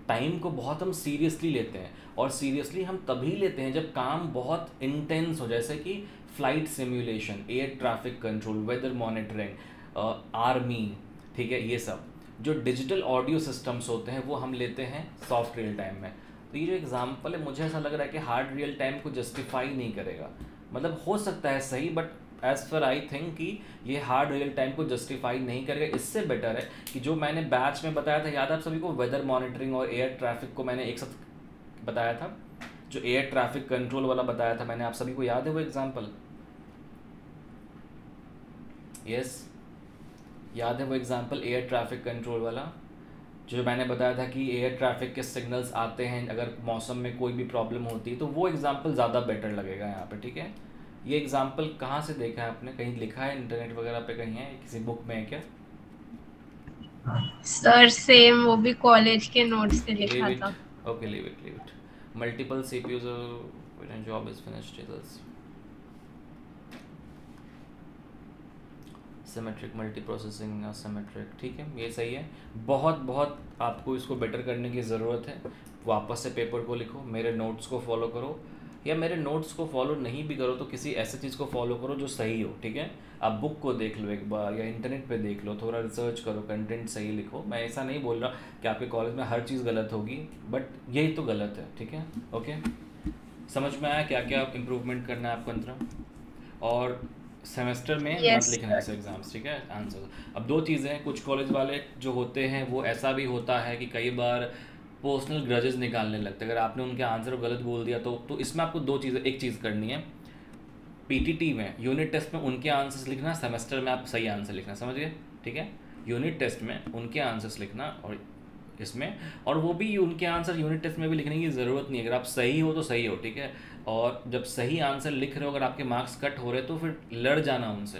टाइम को बहुत हम सीरियसली लेते हैं, और सीरियसली हम तभी लेते हैं जब काम बहुत इंटेंस हो, जैसे कि flight simulation, air traffic control, weather monitoring, army, ठीक है, ये सब जो डिजिटल ऑडियो सिस्टम्स होते हैं वो हम लेते हैं सॉफ्ट रियल टाइम में। तो ये जो एग्जांपल है मुझे ऐसा लग रहा है कि हार्ड रियल टाइम को जस्टिफाई नहीं करेगा, मतलब हो सकता है सही, but as per I think कि ये हार्ड रियल टाइम को जस्टिफाई नहीं करेगा। इससे बेटर है कि जो मैंने बैच में बताया था, याद है आप सभी को, वेदर मॉनिटरिंग और एयर ट्रैफिक को मैंने एक साथ बताया था, जो एयर ट्रैफिक कंट्रोल वाला बताया था मैंने, आप सभी को याद है वो एग्जाम्पल? यस, याद है वो एग्जांपल एयर ट्रैफिक कंट्रोल वाला, जो मैंने बताया था कि एयर ट्रैफिक के सिग्नल्स आते हैं अगर मौसम में कोई भी प्रॉब्लम होती है, तो वो एग्जांपल ज़्यादा बेटर लगेगा यहाँ पे, ठीक है। ये एग्जांपल कहाँ से देखा है आपने? कहीं लिखा है इंटरनेट वगैरह पे कहीं है, किसी बुक में है क्या? सर सेम, वो भी कॉलेज के नोट्स से लिखा था। Okay, leave it. Multiple CPUs when job is finished is symmetric multi processing, asymmetric, ठीक है, ये सही है। बहुत आपको इसको बेटर करने की ज़रूरत है। वापस से पेपर को लिखो, मेरे नोट्स को फॉलो करो, या मेरे नोट्स को फॉलो नहीं भी करो तो किसी ऐसे चीज़ को फॉलो करो जो सही हो, ठीक है। आप बुक को देख लो एक बार, या इंटरनेट पे देख लो, थोड़ा रिसर्च करो, कंटेंट सही लिखो। मैं ऐसा नहीं बोल रहा कि आपके कॉलेज में हर चीज़ गलत होगी, बट यही तो गलत है, ठीक है। ओके, समझ में आया क्या क्या इम्प्रूवमेंट करना है आपको अंतरा? और सेमेस्टर में मत लिखना ऐसे एग्जाम्स, ठीक है, आंसर। अब 2 चीज़ें हैं, कुछ कॉलेज वाले जो होते हैं वो ऐसा भी होता है कि कई बार पर्सनल ग्रजेस निकालने लगते हैं। अगर आपने उनके आंसर को गलत बोल दिया तो इसमें आपको 2 चीज़ें, एक चीज़ करनी है, PTT में यूनिट टेस्ट में उनके आंसर्स लिखना, सेमेस्टर में आप सही आंसर लिखना, समझ गए, ठीक है। यूनिट टेस्ट में उनके आंसर्स लिखना, और इसमें, और वो भी उनके आंसर यूनिट टेस्ट में भी लिखने की ज़रूरत नहीं है, अगर आप सही हो तो सही हो, ठीक है। और जब सही आंसर लिख रहे हो, अगर आपके मार्क्स कट हो रहे तो फिर लड़ जाना उनसे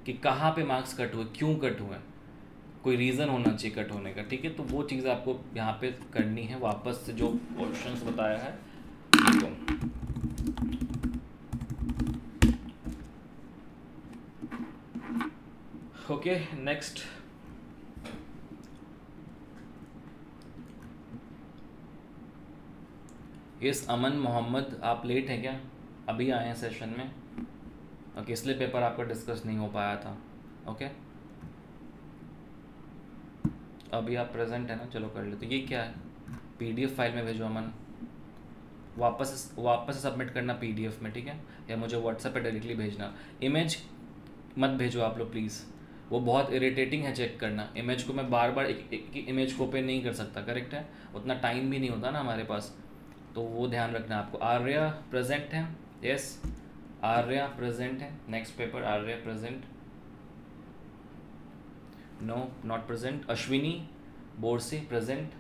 कि कहाँ पे मार्क्स कट हुए, क्यों कट हुए, कोई रीज़न होना चाहिए कट होने का, ठीक है। तो वो चीज़ आपको यहाँ पे करनी है। वापस से जो क्वेश्चंस बताया है okay, next. Yes, Aman Mohammad, आप लेट हैं क्या? अभी आए हैं सेशन में? ओके, इसलिए पेपर आपका डिस्कस नहीं हो पाया था। ओके, अभी आप प्रेजेंट है ना, चलो कर लेते। ये क्या है? PDF फाइल में भेजो अमन, वापस से सबमिट करना PDF में, ठीक है, या मुझे WhatsApp पे डायरेक्टली भेजना। इमेज मत भेजो आप लोग प्लीज़, वो बहुत इरिटेटिंग है चेक करना। इमेज को मैं बार बार एक इमेज को ओपन नहीं कर सकता, करेक्ट है, उतना टाइम भी नहीं होता ना हमारे पास, तो वो ध्यान रखना आपको। आर्या प्रेजेंट है? यस, आर्या प्रेजेंट है। Next paper, Arya present? No, not present. Ashwini Borse present?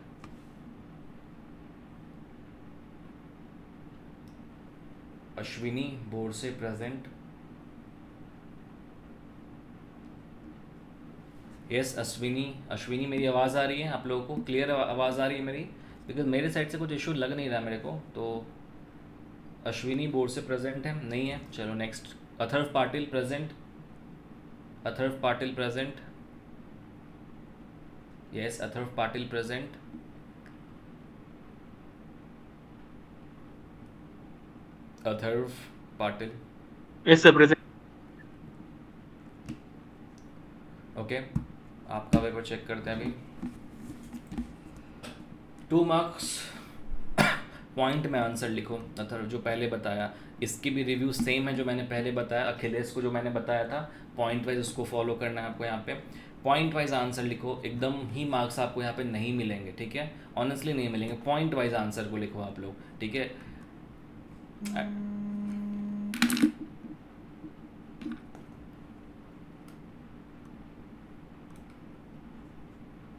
Ashwini Borse present? Yes, Ashwini मेरी आवाज़ आ रही है आप लोगों को? क्लियर आवाज़ आ रही है मेरी? बिकॉज मेरे साइड से कुछ इशू लग नहीं रहा मेरे को, तो अश्विनी बोर्ड से प्रेजेंट है? नहीं है। चलो next. Atharva Patil present? Atharva Patil present? Yes, Atharva Patil present. Atharva Patil. Yes, sir, present. Okay, आपका पेपर चेक करते हैं अभी। 2 मार्क्स पॉइंट में आंसर लिखो। अथर्व जो पहले बताया, इसकी भी रिव्यू सेम है जो मैंने पहले बताया। अखिलेश को जो मैंने बताया था पॉइंट वाइज उसको फॉलो करना है आपको। यहाँ पे पॉइंट वाइज आंसर लिखो। एकदम ही मार्क्स आपको यहाँ पे नहीं मिलेंगे, ठीक है, ऑनेस्टली नहीं मिलेंगे। पॉइंट वाइज आंसर को लिखो आप लोग, ठीक है।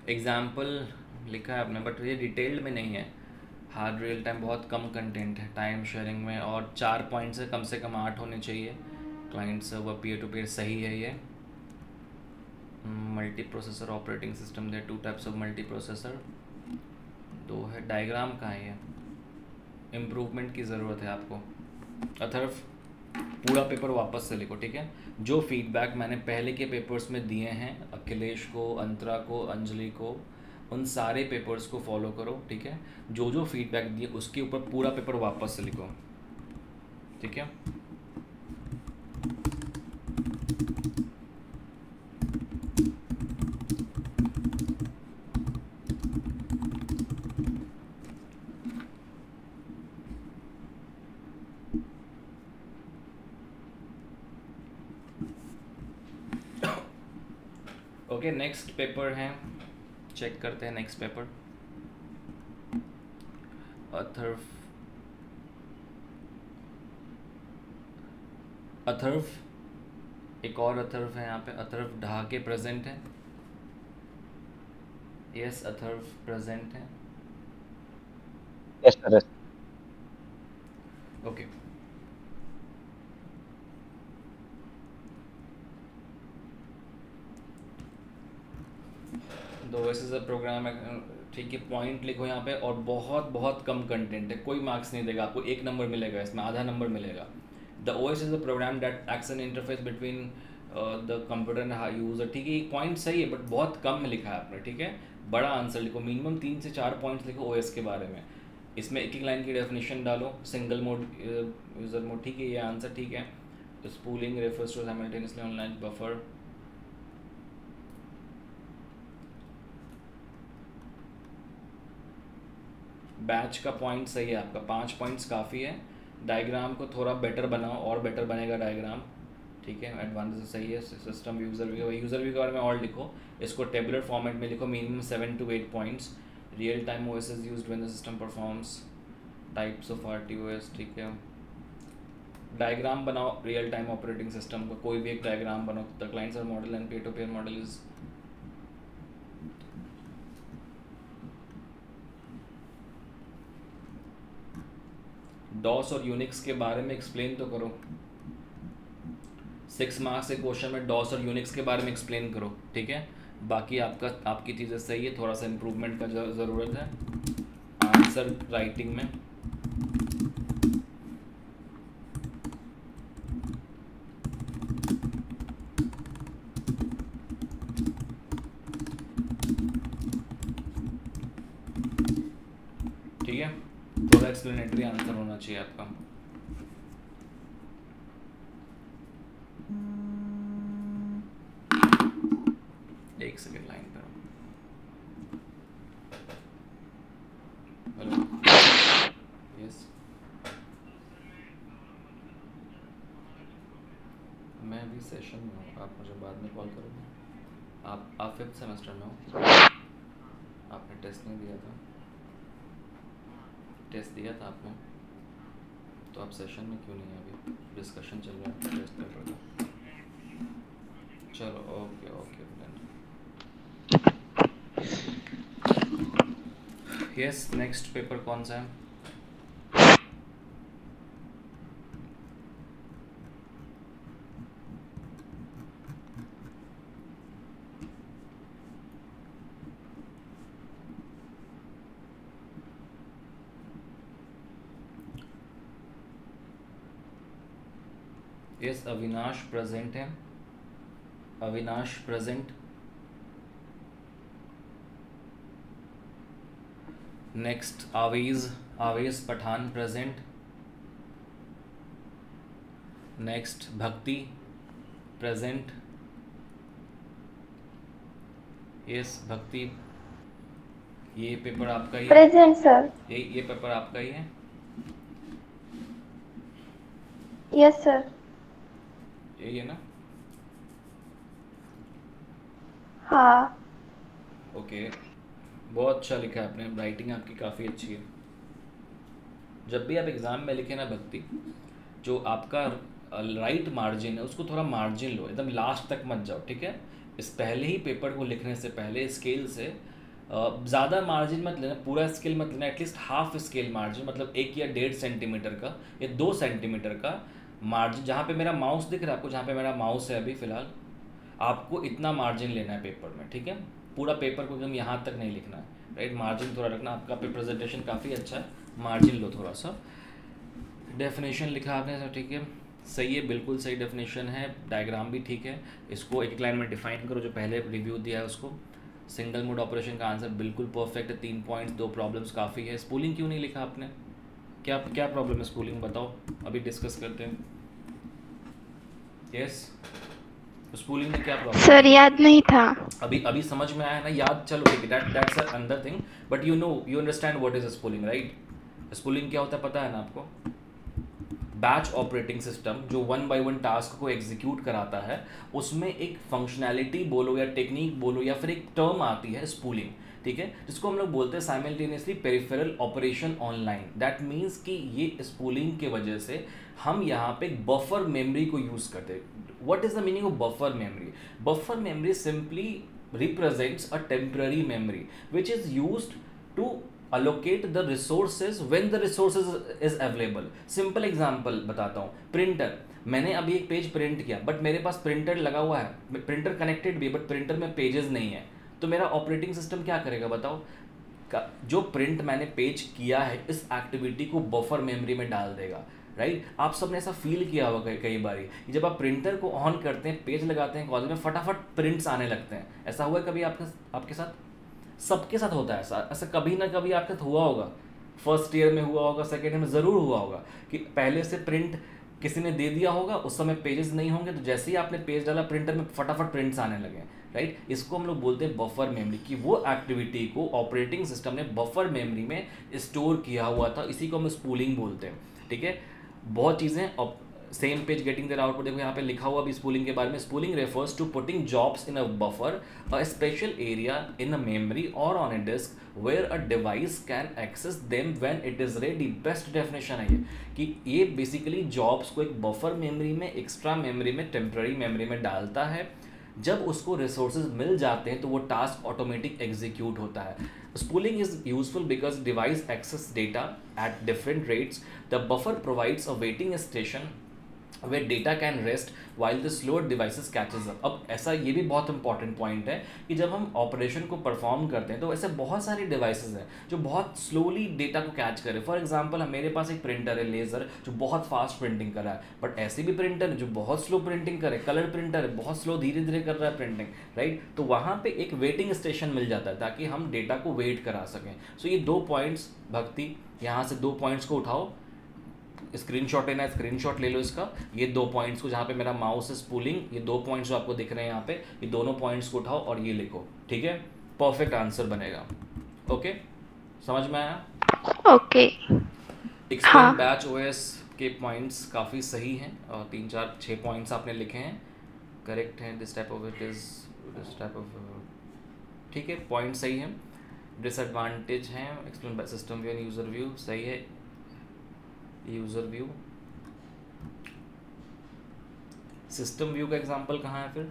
एग्जाम्पल लिखा है आपने, बट ये डिटेल्ड में नहीं है। हार्ड रियल टाइम बहुत कम कंटेंट है टाइम शेयरिंग में, और 4 पॉइंट से कम 8 होने चाहिए। Client server peer to peer सही है ये। मल्टी प्रोसेसर ऑपरेटिंग सिस्टम दे 2 टाइप्स ऑफ मल्टी प्रोसेसर 2 है। डायग्राम कहाँ है? ये इम्प्रूवमेंट की ज़रूरत है आपको। अथर्व पूरा पेपर वापस से लिखो, ठीक है। जो फीडबैक मैंने पहले के पेपर्स में दिए हैं, अखिलेश को, अंतरा को, अंजलि को, उन सारे पेपर्स को फॉलो करो, ठीक है। जो जो फीडबैक दिए उसके ऊपर पूरा पेपर वापस से लिखो, ठीक है। ओके, नेक्स्ट पेपर है, चेक करते हैं नेक्स्ट पेपर। अथर्व एक और अथर्व है यहाँ पे। अथर्व ढाके प्रेजेंट है? यस, अथर्व प्रेजेंट है। Yes sir. ओके, दो वैसे प्रोग्राम है, ठीक है। पॉइंट लिखो यहाँ पे, और बहुत बहुत कम कंटेंट है, कोई मार्क्स नहीं देगा आपको। 1 नंबर मिलेगा इसमें, आधा नंबर मिलेगा। The OS is a program that acts an interface between the computer and user, ठीक है। ये पॉइंट सही है बट बहुत कम लिखा है आपने, ठीक है। बड़ा आंसर लिखो, मिनिमम 3 से 4 पॉइंट्स लिखो OS के बारे में। इसमें एक एक लाइन की डेफिनेशन डालो। सिंगल मोड, यूज़र मोड, ठीक है, ये आंसर ठीक है। Spooling refers to simultaneously online buffer. Batch का पॉइंट सही है आपका, 5 पॉइंट्स काफ़ी है। डायग्राम को थोड़ा बेटर बनाओ, और बेटर बनेगा डायग्राम, ठीक है। एडवांटेज सही है। सिस्टम यूज़र व्यू के बारे में और लिखो। इसको टेबुलर फॉर्मेट में लिखो। Minimum 7 to 8 points. Real time OS is used when the system performs. Types of RTOS, ठीक है। डायग्राम बनाओ रियल टाइम ऑपरेटिंग सिस्टम का, कोई भी एक डायग्राम बनाओ। The client server model and peer to peer model is DOS और Unix के बारे में एक्सप्लेन तो करो। 6 मार्क्स के क्वेश्चन में डॉस और यूनिक्स के बारे में एक्सप्लेन करो, ठीक है। बाकी आपकी चीज़ें सही है, थोड़ा सा इम्प्रूवमेंट का ज़रूरत है आंसर राइटिंग में। ठीक है, थोड़ा एक्सप्लेनेटरी आंसर होना चाहिए आपका। एक सेकेंड लाइन पर। हेलो, यस, मैं अभी सेशन में हूँ, आप मुझे बाद में कॉल करोगे? आप 5th सेमेस्टर में हो? आपने टेस्ट नहीं दिया था? टेस्ट दिया था आपने, तो आप सेशन में क्यों नहीं है? अभी डिस्कशन चल रहा है टेस्ट पेपर का। चलो okay okay yes. Next paper कौन सा है? यस, अविनाश प्रेजेंट है, अविनाश प्रेजेंट। नेक्स्ट आवेज, आवेज पठान प्रेजेंट। नेक्स्ट भक्ति प्रेजेंट। यस भक्ति, ये पेपर आपका ही है? Present sir. ये पेपर आपका ही है? Yes sir. यही है ना? हाँ। ओके, बहुत अच्छा लिखा है आपने, राइटिंग आपकी काफ़ी अच्छी है। जब भी आप एग्ज़ाम में लिखे ना भक्ति, जो आपका राइट मार्जिन है उसको थोड़ा मार्जिन लो, एकदम लास्ट तक मत जाओ, ठीक है? इस पहले ही पेपर को लिखने से पहले स्केल से ज़्यादा मार्जिन मत लेना, पूरा स्केल मत लेना, एटलीस्ट हाफ स्केल मार्जिन, मतलब 1 या 1.5 सेंटीमीटर का या 2 सेंटीमीटर का मार्जिन। जहाँ पे मेरा माउस दिख रहा है आपको, जहाँ पे मेरा माउस है अभी फ़िलहाल, आपको इतना मार्जिन लेना है पेपर में, ठीक है? पूरा पेपर को एकदम यहाँ तक नहीं लिखना है, राइट? मार्जिन थोड़ा रखना। आपका प्रेजेंटेशन काफ़ी अच्छा है, मार्जिन लो थोड़ा सा। डेफिनेशन लिखा आपने, ठीक है, सही है, बिल्कुल सही डेफिनेशन है। डायग्राम भी ठीक है, इसको एक लाइन में डिफाइन करो, जो पहले रिव्यू दिया है उसको। सिंगल मोड ऑपरेशन का आंसर बिल्कुल परफेक्ट है, 3 पॉइंट्स, 2 प्रॉब्लम्स काफ़ी है। स्पूलिंग क्यों नहीं लिखा आपने? क्या क्या प्रॉब्लम है स्पूलिंग, बताओ, अभी डिस्कस करते हैं। यस, स्पूलिंग में क्या प्रॉब्लम? सर याद नहीं था। अभी समझ में आया ना? याद, चलो ठीक है, that's another thing, but you understand what is spooling, right? Spooling क्या होता है पता है ना आपको? बैच ऑपरेटिंग सिस्टम जो 1 by 1 टास्क को एग्जीक्यूट कराता है, उसमें एक फंक्शनैलिटी बोलो या टेक्निक बोलो या फिर एक टर्म आती है स्पूलिंग, ठीक है, जिसको हम लोग बोलते हैं simultaneously peripheral operation online. That means कि ये स्पूलिंग के वजह से हम यहाँ पे बफर मेमोरी को यूज़ करते हैं। What is the meaning of buffer memory? Buffer memory simply represents a temporary memory which is used to allocate the resources when the resources is available। Simple example बताता हूँ, printer, मैंने अभी एक page print किया, but मेरे पास printer लगा हुआ है, प्रिंटर कनेक्टेड भी है, बट प्रिंटर में पेजेस नहीं है, तो मेरा ऑपरेटिंग सिस्टम क्या करेगा बताओ? जो प्रिंट मैंने पेज किया है, इस एक्टिविटी को बफर मेमोरी में डाल देगा, राइट? आप सबने ऐसा फील किया होगा कई बार, जब आप प्रिंटर को ऑन करते हैं, पेज लगाते हैं कॉलेज में, फटाफट प्रिंट्स आने लगते हैं। ऐसा हुआ है कभी आपके साथ? सबके साथ होता है ऐसा कभी ना कभी आपके साथ हुआ होगा। फर्स्ट ईयर में हुआ होगा, सेकेंड ईयर में ज़रूर हुआ होगा कि पहले से प्रिंट किसी ने दे दिया होगा, उस समय पेजेस नहीं होंगे, तो जैसे ही आपने पेज डाला प्रिंटर में फटाफट प्रिंट्स आने लगे, राइट? इसको हम लोग बोलते हैं बफर मेमोरी, कि वो एक्टिविटी को ऑपरेटिंग सिस्टम ने बफर मेमोरी में स्टोर किया हुआ था, इसी को हम स्पूलिंग बोलते हैं, ठीक है? बहुत चीज़ें, same page getting their output, देखो यहाँ पे लिखा हुआ भी स्पूलिंग के बारे में। Spooling refers to putting jobs in a buffer, a special area in a memory और on a disk where a device can access them when it is ready. Best definition है ये, कि ये बेसिकली जॉब्स को एक buffer memory में, extra memory में, temporary memory में डालता है। जब उसको रिसोर्सेज मिल जाते हैं तो वो टास्क ऑटोमेटिक एग्जीक्यूट होता है। Spooling is useful because device access data at different rates. The buffer provides a waiting station where data can rest while the slower devices catches up। अब ऐसा ये भी बहुत इंपॉर्टेंट पॉइंट है कि जब हम ऑपरेशन को परफॉर्म करते हैं तो ऐसे बहुत सारी डिवाइसेस हैं जो बहुत स्लोली डेटा को कैच करे। फॉर एग्जांपल, मेरे पास एक प्रिंटर है लेज़र जो बहुत फास्ट प्रिंटिंग कर रहा है, बट ऐसे भी प्रिंटर है जो बहुत स्लो प्रिंटिंग करे, कलर प्रिंटर है बहुत स्लो, धीरे धीरे कर रहा है प्रिंटिंग, राइट? तो वहाँ पे एक वेटिंग स्टेशन मिल जाता है ताकि हम डेटा को वेट करा सकें। सो ये 2 पॉइंट्स भक्ति, यहाँ से 2 पॉइंट्स को उठाओ, स्क्रीनशॉट लेना है, स्क्रीनशॉट ले लो इसका, ये 2 पॉइंट्स को, जहाँ पे मेरा माउस है स्पूलिंग, ये 2 पॉइंट्स जो आपको दिख रहे हैं यहाँ पे, ये दोनों पॉइंट्स को उठाओ और ये लिखो, ठीक है? परफेक्ट आंसर बनेगा। ओके, समझ में आया? ओके। एक्सप्लेन बैच ओएस के पॉइंट्स काफ़ी सही हैं, और 3 4 6 पॉइंट्स आपने लिखे हैं, करेक्ट हैं। This type of it is this type of, ठीक है, पॉइंट सही है। डिसएडवांटेज हैं, explain by system view end user view, सही है। यूज़र व्यू, सिस्टम व्यू का एग्जांपल कहाँ है फिर?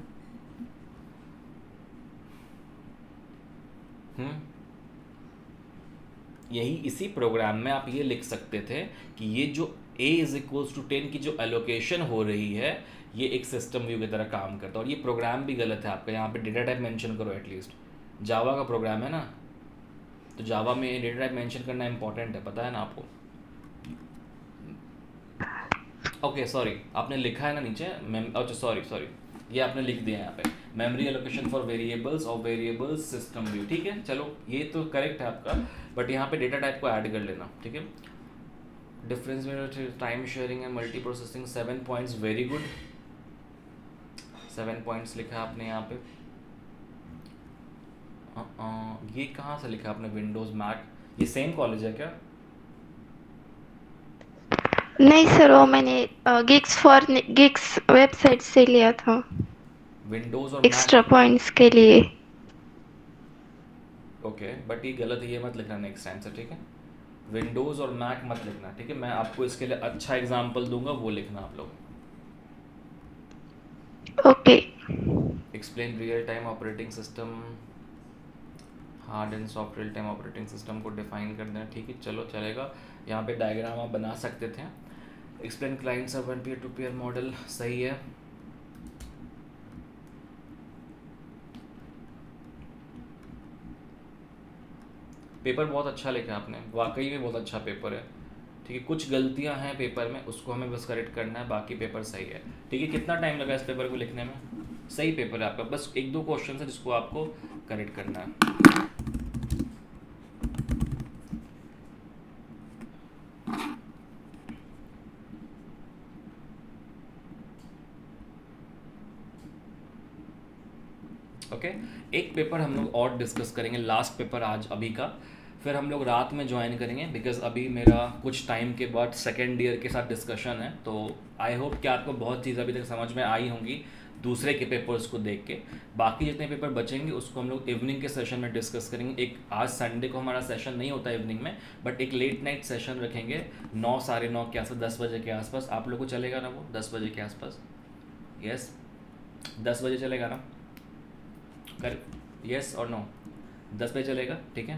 यही इसी प्रोग्राम में आप ये लिख सकते थे कि ये जो a इज इक्वल्स टू 10 की जो एलोकेशन हो रही है, ये एक सिस्टम व्यू की तरह काम करता है। और ये प्रोग्राम भी गलत है आपका, यहाँ पे डेटा टाइप मेंशन करो एटलीस्ट। जावा का प्रोग्राम है ना, तो जावा में डेटा टाइप मेंशन करना इंपॉर्टेंट है, पता है ना आपको? ओके सॉरी, आपने लिखा है ना नीचे अच्छा सॉरी ये आपने लिख दिया है यहाँ पे, मेमोरी एलोकेशन फॉर वेरिएबल्स और वेरिएबल्स सिस्टम व्यू। ठीक है, चलो ये तो करेक्ट है आपका, बट यहाँ पे डेटा टाइप को ऐड कर लेना। ठीक है, डिफरेंस में time sharing and multi processing 7 points, very good, 7 points लिखा है आपने यहाँ पे। ये कहाँ से लिखा आपने, विंडोज़ मैक, ये सेम कॉलेज है क्या? नहीं सर, वो मैंने गिग्स वेबसाइट से लिया था विंडोज़ और एक्स्ट्रा पॉइंट्स के लिए। ओके, बट ये गलत है, ये मत लिखना नेक्स्ट टाइम से। ठीक है, विंडोज़ और मैक मत लिखना। ठीक है, मैं आपको इसके लिए अच्छा एग्जांपल दूंगा, वो लिखना आप लोग। Okay. Explain real time operating system, hard and soft real time operating system को डिफाइन कर देना। ठीक है, चलो चलेगा, यहाँ पे डायग्राम आप बना सकते थे। Explain clients of one peer to peer model, सही है। पेपर बहुत अच्छा लिखा आपने, वाकई में बहुत अच्छा पेपर है। ठीक है, कुछ गलतियां हैं पेपर में, उसको हमें बस करेक्ट करना है, बाकी पेपर सही है। ठीक है, कितना टाइम लगा इस पेपर को लिखने में? सही पेपर है आपका, बस 1-2 क्वेश्चन है जिसको आपको करेक्ट करना है। ओके, एक पेपर हम लोग और डिस्कस करेंगे, लास्ट पेपर आज अभी का, फिर हम लोग रात में ज्वाइन करेंगे, बिकॉज अभी मेरा कुछ टाइम के बाद सेकेंड ईयर के साथ डिस्कशन है। तो आई होप कि आपको बहुत चीज़ अभी तक समझ में आई होंगी दूसरे के पेपर्स को देख के। बाकी जितने पेपर बचेंगे उसको हम लोग इवनिंग के सेशन में डिस्कस करेंगे। एक आज संडे को हमारा सेशन नहीं होता इवनिंग में, बट एक लेट नाइट सेशन रखेंगे 9 साढ़े 9 के आसपास, 10 बजे के आसपास। आप लोग को चलेगा ना वो 10 बजे के आसपास? यस, 10 बजे चलेगा ना? कर यस और नो, 10 बजे चलेगा? ठीक है,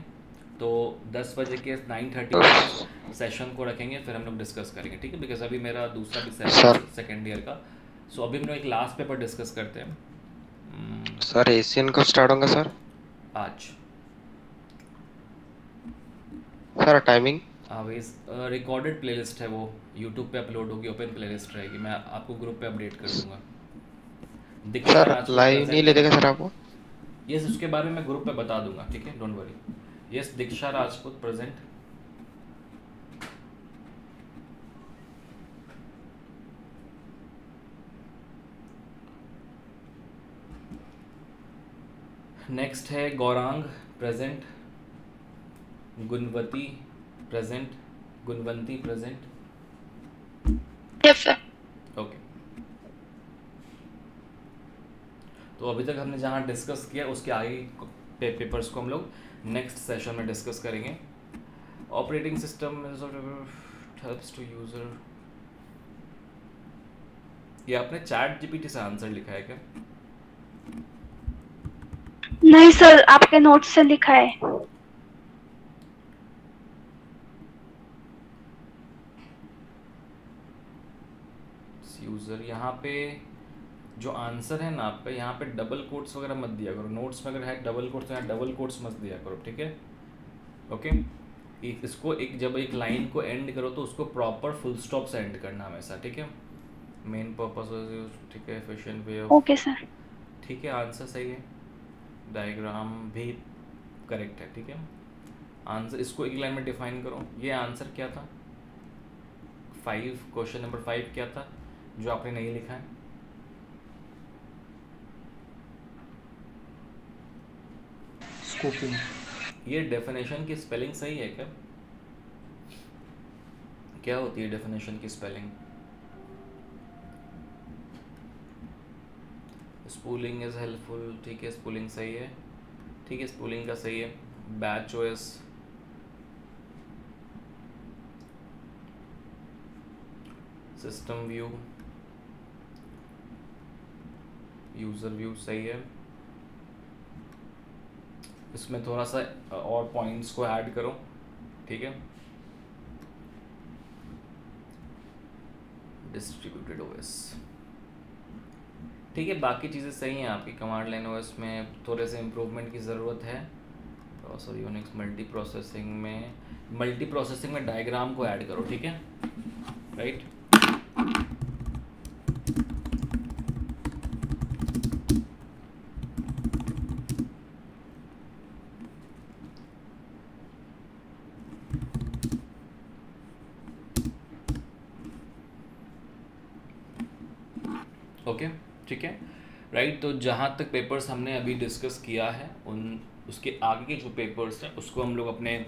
तो 10 बजे के 9:30 सेशन को रखेंगे, फिर हम लोग डिस्कस करेंगे। ठीक है, बिकॉज अभी मेरा दूसरा भी सेशन सेकेंड ईयर का, सो अभी हम लोग एक लास्ट पेपर डिस्कस करते हैं। सर एशियन कब स्टार्ट होगा सर? आज सर टाइमिंग? रिकॉर्डेड प्लेलिस्ट है, वो यूट्यूब पे अपलोड होगी, ओपन प्लेलिस्ट रहेगी, मैं आपको ग्रुप पे अपडेट कर दूंगा। सर लाइव नहीं ले देगा सर आपको? यस, उसके बारे में मैं ग्रुप पे बता दूंगा। ठीक है, don't worry. Yes, Diksha Rajput present. Next है गौरांग प्रेजेंट, गुणवती present, गुणवंती present. Yes sir. Okay, तो अभी तक हमने जहाँ डिस्कस किया उसके आगे पेपर्स को हम लोग नेक्स्ट सेशन में डिस्कस करेंगे। Operating system helps to user, ये आपने चैट जीपीटी से आंसर लिखा है क्या? नहीं सर, आपके नोट से लिखा है। यूजर, यहाँ पे जो आंसर है ना आपका, यहाँ पे डबल कोट्स वगैरह मत दिया करो। नोट्स में अगर है डबल कोट्स तो यहाँ डबल कोट्स मत दिया करो। ठीक है, ओके। इसको एक जब एक लाइन को एंड करो तो उसको प्रॉपर फुल स्टॉप से एंड करना हमेशा। ठीक है, मेन पर्पस। ठीक है, efficient way of. Okay sir. ठीक है, आंसर सही है, डायग्राम भी करेक्ट है। ठीक है, आंसर इसको एक लाइन में डिफाइन करो। ये आंसर क्या था? 5, क्वेश्चन नंबर 5 क्या था जो आपने नहीं लिखा है? स्कोपिंग। ये डेफिनेशन की स्पेलिंग सही है क्या? क्या होती है डेफिनेशन की स्पेलिंग? Spooling is helpful. ठीक है, स्पूलिंग सही है। ठीक है, स्पूलिंग का सही है। Batch OS, system view, user view सही है। इसमें थोड़ा सा और पॉइंट्स को ऐड करो। ठीक है, डिस्ट्रीब्यूटेड ओएस। ठीक है, बाकी चीज़ें सही हैं आपकी। कमांड लाइन ओएस में थोड़े से इम्प्रूवमेंट की ज़रूरत है। प्रोसेसर यूनिक्स मल्टी प्रोसेसिंग में डायग्राम को ऐड करो। ठीक है, राइट। ओके, ठीक है, राइट। तो जहाँ तक पेपर्स हमने अभी डिस्कस किया है उसके आगे के जो पेपर्स हैं उसको हम लोग अपने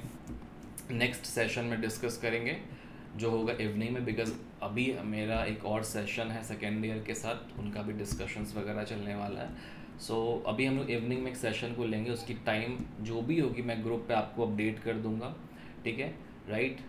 नेक्स्ट सेशन में डिस्कस करेंगे, जो होगा इवनिंग में, बिकॉज अभी मेरा एक और सेशन है सेकेंड ईयर के साथ, उनका भी डिस्कशंस वगैरह चलने वाला है। सो अभी हम लोग इवनिंग में एक सेशन को लेंगे, उसकी टाइम जो भी होगी मैं ग्रुप पे आपको अपडेट कर दूंगा, ठीक है, राइट।